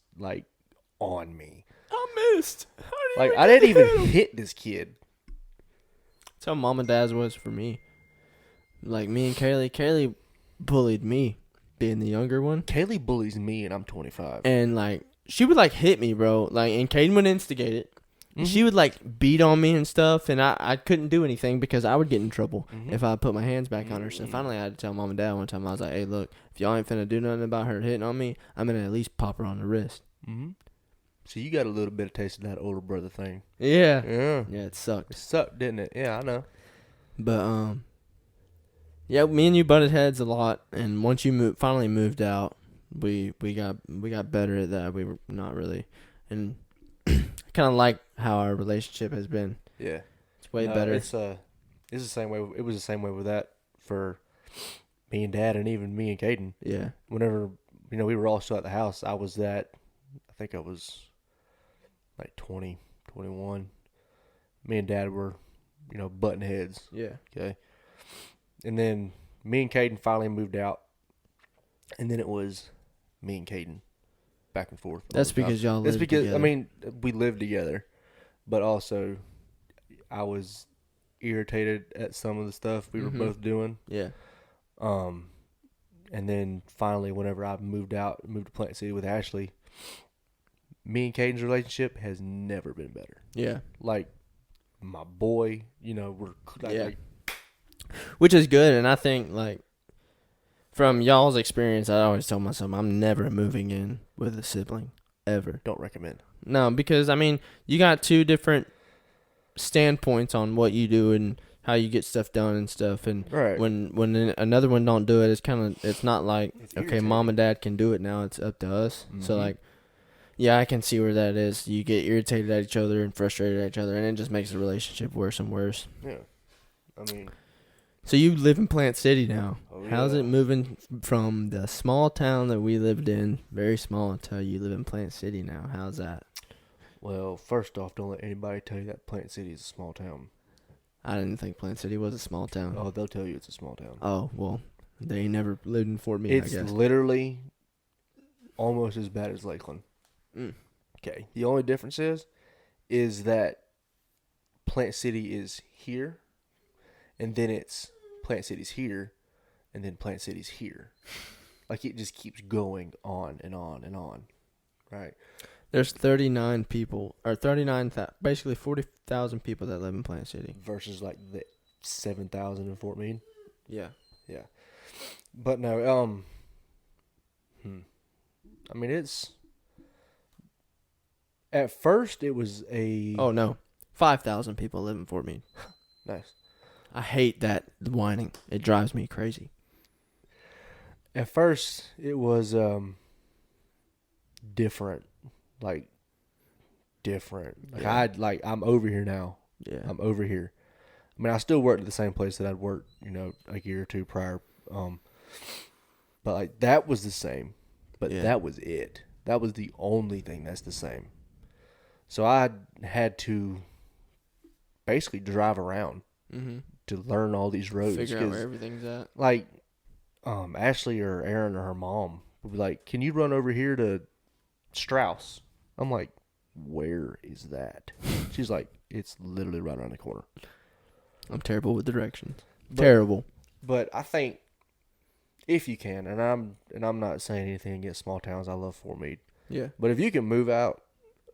on me. I missed. I didn't even hit this kid. That's how Mom and Dad's was for me. Me and Kaylee bullied me being the younger one. Kaylee bullies me, and I'm 25. And, like, she would, like, hit me, bro. Like, and Caden would instigate it. Mm-hmm. She would, like, beat on me and stuff, and I couldn't do anything because I would get in trouble Mm-hmm. if I put my hands back on her. So finally I had to tell mom and dad one time. I was like, hey, look, if y'all ain't finna do nothing about her hitting on me, I'm gonna at least pop her on the wrist. Mm-hmm. So you got a little bit of taste of that older brother thing. Yeah. Yeah. Yeah, it sucked. It sucked, didn't it? Yeah, I know. But, yeah, me and you butted heads a lot, and once you finally moved out, we got better at that. We were not really, and I kind of like how our relationship has been. Yeah. It's way better. It's the same way. It was the same way with that for me and Dad, and even me and Caden. Yeah. Whenever we were all still at the house, I think I was like 20, 21. Me and Dad were, butting heads. Yeah. Okay. And then me and Caden finally moved out, and then it was me and Caden back and forth. That's because y'all lived together. I mean, we lived together, but also I was irritated at some of the stuff we were both doing. Yeah. And then finally, whenever I moved to Plant City with Ashley, me and Caden's relationship has never been better. Yeah. Like, my boy, we're like, which is good, and I think, like, from y'all's experience, I always tell myself I'm never moving in with a sibling, ever. don't recommend. No, because, I mean, you got two different standpoints on what you do and how you get stuff done and stuff, and Right. when another one don't do it, it's not like, It's okay, irritating. mom and dad can do it now, it's up to us. So, Mhm. like, yeah, I can see where that is. You get irritated at each other and frustrated at each other, and it just makes the relationship worse and worse. Yeah. I mean, So you live in Plant City now. Oh, How's yeah. it moving from the small town that we lived in, very small, until you live in Plant City now? How's that? well, first off, don't let anybody tell you that Plant City is a small town. I didn't think Plant City was a small town. Oh, they'll tell you it's a small town. Oh, well, they never lived in Fort Meade, It's I guess. literally almost as bad as Lakeland. Mm. Okay. The only difference is that Plant City is here, and then it's Plant City's here, and then Plant City's here. Like, it just keeps going on and on and on. Right? There's 39 people, or basically 40,000 people that live in Plant City. Versus, like, the 7,000 in Fort Meade. Yeah. Yeah. But no, I mean, it's... At first, it was a... Oh, no. 5,000 people live in Fort Meade. Nice. I hate that whining. It drives me crazy. At first, it was different. Like, different. Yeah. I'm over here now. Yeah. I'm over here. I mean, I still worked at the same place that I'd worked, a year or two prior. But, like, that was the same. But Yeah. that was it. That was the only thing that's the same. So I had to basically drive around Mm-hmm. to learn all these roads. Figure out 'cause, where everything's at. like, Ashley or Aaron or her mom would be like, "Can you run over here to Strauss?" I'm like, "Where is that?" She's like, "It's literally right around the corner." I'm terrible with directions. But- Terrible. But I think if you can, and I'm not saying anything against small towns. I love Fort Meade, Yeah. but if you can move out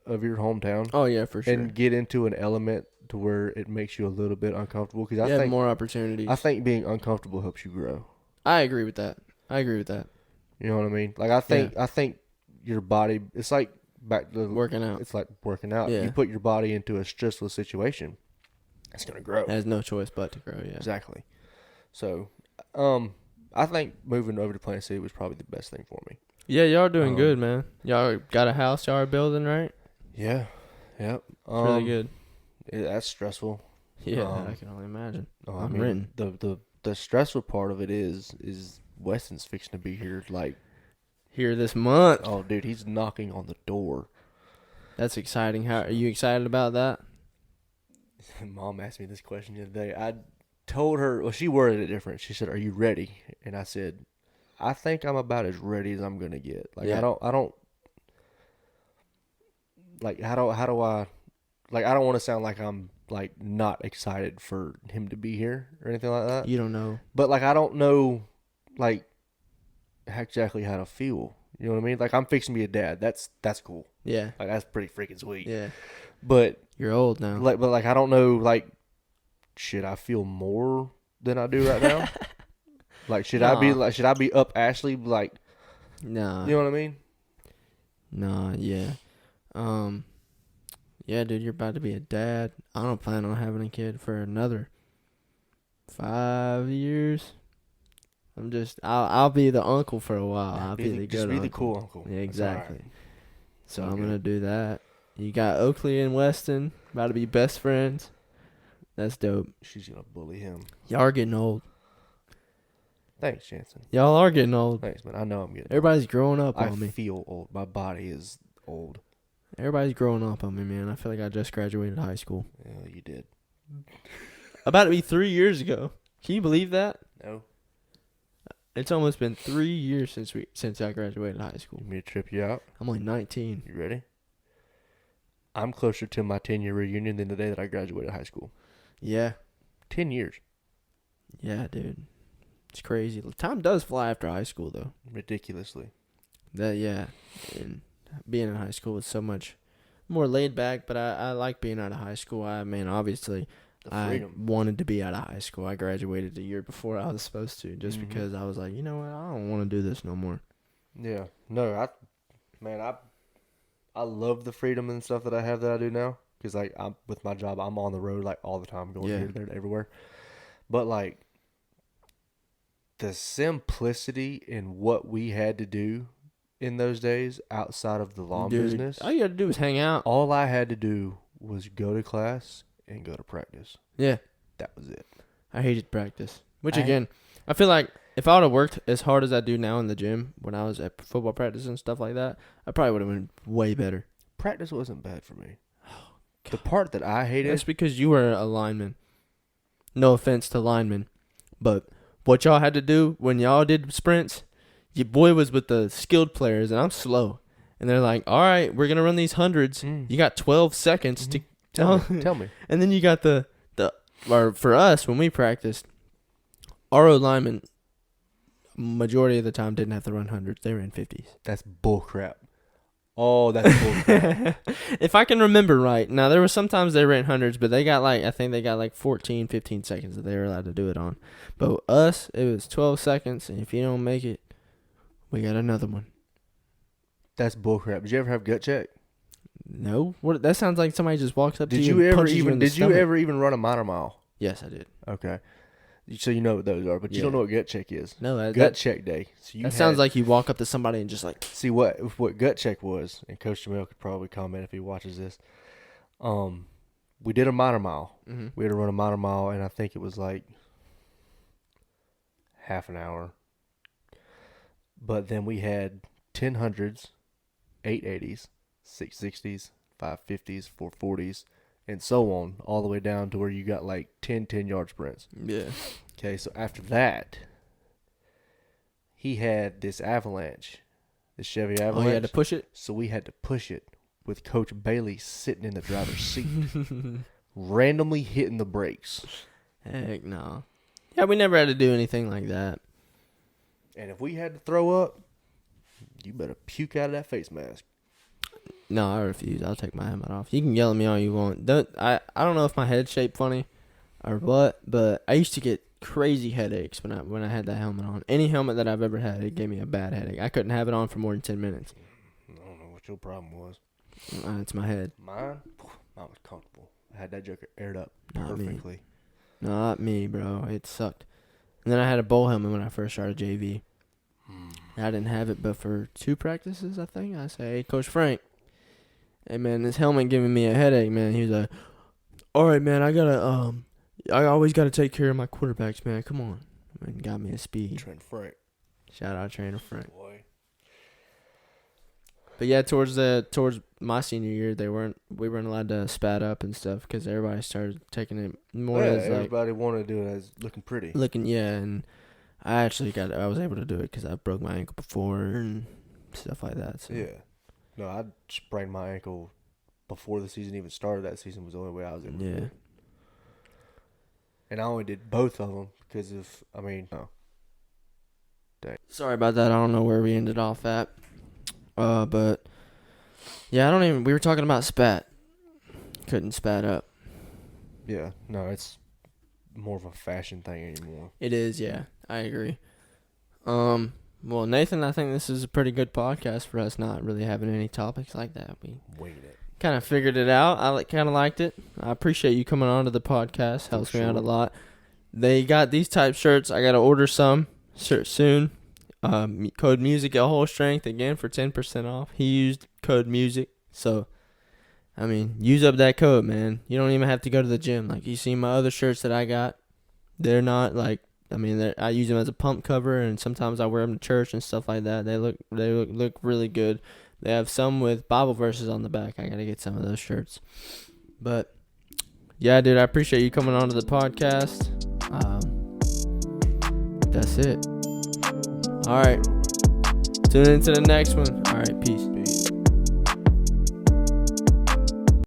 of your hometown Oh, yeah, for sure. and get into an element to where it makes you a little bit uncomfortable, because You have more opportunities. I think being uncomfortable helps you grow. I agree with that. You know what I mean? Like, I think your body, it's like back to Working out. It's like working out. Yeah. You put your body into a stressful situation, it's gonna grow. It has no choice but to grow, yeah. Exactly. So, I think moving over to Plant City was probably the best thing for me. Yeah, y'all are doing good, man. Y'all got a house y'all are building, right? Yeah. Yep. It's really good. That's stressful. Yeah, I can only imagine. I I'm mean, renting. the stressful part of it is Weston's fixing to be here. Like, Here this month. oh, dude, he's knocking on the door. That's exciting. How are you excited about that? Mom asked me this question the other day. I told her, well, she worded it different. She said, "Are you ready?" And I said, "I think I'm about as ready as I'm gonna get." Like, Yeah. I don't like, how do I, like, I don't want to sound like I'm, like, not excited for him to be here or anything like that. You don't know. But, like, I don't know, like, exactly how to feel. You know what I mean? Like, I'm fixing to be a dad. That's cool. Yeah. Like, that's pretty freaking sweet. Yeah. But You're old now. like I don't know. Like, should I feel more than I do right now? Like, should I be up Ashley? Like, nah. you know what I mean? Nah. Yeah. Yeah, dude, you're about to be a dad. I don't plan on having a kid for another 5 years. I'll be the uncle for a while. I'll be the good just be uncle. the cool uncle. Yeah, exactly. Right. So I'm gonna do that. You got Oakley and Weston about to be best friends. That's dope. She's gonna bully him. Y'all are getting old. Thanks, Jansen. Y'all are getting old. Thanks, man. I know I'm getting Everybody's growing up old. on me. I feel old. My body is old. Everybody's growing up on me, man. I feel like I just graduated high school. Yeah, you did. About to be 3 years ago. Can you believe that? No. It's almost been 3 years since I graduated high school. You want me to trip you out? I'm only 19. You ready? I'm closer to my 10-year reunion than the day that I graduated high school. Yeah. 10 years. Yeah, dude. It's crazy. Time does fly after high school, though. Ridiculously. Yeah. And being in high school was so much more laid back, but I like being out of high school. I mean, obviously, I wanted to be out of high school. I graduated the year before I was supposed to, just because I was like, you know what, I don't want to do this no more. Yeah. No, I love the freedom and stuff that I have that I do now. Because, like, I'm with my job, I'm on the road, like, all the time, going here, there, everywhere. But, like, the simplicity in what we had to do in those days outside of the lawn business. All you had to do was hang out. All I had to do was go to class and go to practice. Yeah. That was it. I hated practice. Which, again, I feel like if I would have worked as hard as I do now in the gym when I was at football practice and stuff like that, I probably would have been way better. Practice wasn't bad for me. The part that I hated... That's because you were a lineman. No offense to linemen. But what y'all had to do when y'all did sprints, your boy was with the skilled players, and I'm slow. And they're like, all right, we're going to run these hundreds. You got 12 seconds to... Tell me. And then you got or for us, when we practiced, our linemen, majority of the time, didn't have to run hundreds. They ran 50s. That's bullcrap. Oh, that's bullcrap. If I can remember right. Now, there were sometimes they ran hundreds, but they got I think they got 14, 15 seconds that they were allowed to do it on. But us, it was 12 seconds, and if you don't make it, we got another one. That's bullcrap. Did you ever have gut check? No. What? That sounds like somebody just walks up to you and punches you in the stomach. Did you ever even run a minor mile? Yes, I did. Okay. So you know what those are, but you don't know what gut check is. No, gut check day. So that sounds like you walk up to somebody and just see what gut check was, and Coach Jamel could probably comment if he watches this. We did a minor mile. Mm-hmm. We had to run a minor mile, and I think it was like half an hour. But then we had 10 hundreds, 880s, 660s, 550s, 440s, and so on, all the way down to where you got 10-yard sprints. Yeah. Okay, so after that, he had this Avalanche, the Chevy Avalanche. Oh, you had to push it? So we had to push it with Coach Bailey sitting in the driver's seat, randomly hitting the brakes. Heck no. Yeah, we never had to do anything like that. And if we had to throw up, you better puke out of that face mask. No, I refuse. I'll take my helmet off. You can yell at me all you want. I don't know if my head's shaped funny or what, but I used to get crazy headaches when I had that helmet on. Any helmet that I've ever had, it gave me a bad headache. I couldn't have it on for more than 10 minutes. I don't know what your problem was. It's my head. Mine was comfortable. I had that joker aired up perfectly. Not me, bro. It sucked. And then I had a bowl helmet when I first started JV. I didn't have it but for 2 practices, I think. I say, hey, Coach Frank, hey, man, this helmet giving me a headache, man. He was like, all right, man, I always got to take care of my quarterbacks, man. Come on. And got me a speed. Trainer Frank. Shout out Trainer Frank. Boy. But yeah, towards my senior year, we weren't allowed to spat up and stuff because everybody started taking it more as everybody wanted to do it as looking pretty. And I was able to do it because I broke my ankle before and stuff like that. So. Yeah. No, I sprained my ankle before the season even started. That season was the only way I was able to do it. And I only did both of them because no. Sorry about that. I don't know where we ended off at. But yeah, we were talking about spat. Couldn't spat up. Yeah, no, it's more of a fashion thing anymore. It is, yeah. I agree. Well, Nathan, I think this is a pretty good podcast for us not really having any topics like that. We Winging it. kind of figured it out. I kind of liked it. I appreciate you coming on to the podcast. Helps me out a lot. They got these type shirts. I got to order some soon. Code music at whole strength again for 10% off. He used code music, so I mean, use up that code, man. You don't even have to go to the gym. Like, you see my other shirts that I got, they're not like, I mean, I use them as a pump cover, and sometimes I wear them to church and stuff like that. They look really good. They have some with Bible verses on the back. I gotta get some of those shirts. But yeah, dude, I appreciate you coming on to the podcast. That's it. All right. Tune into the next one. All right, peace.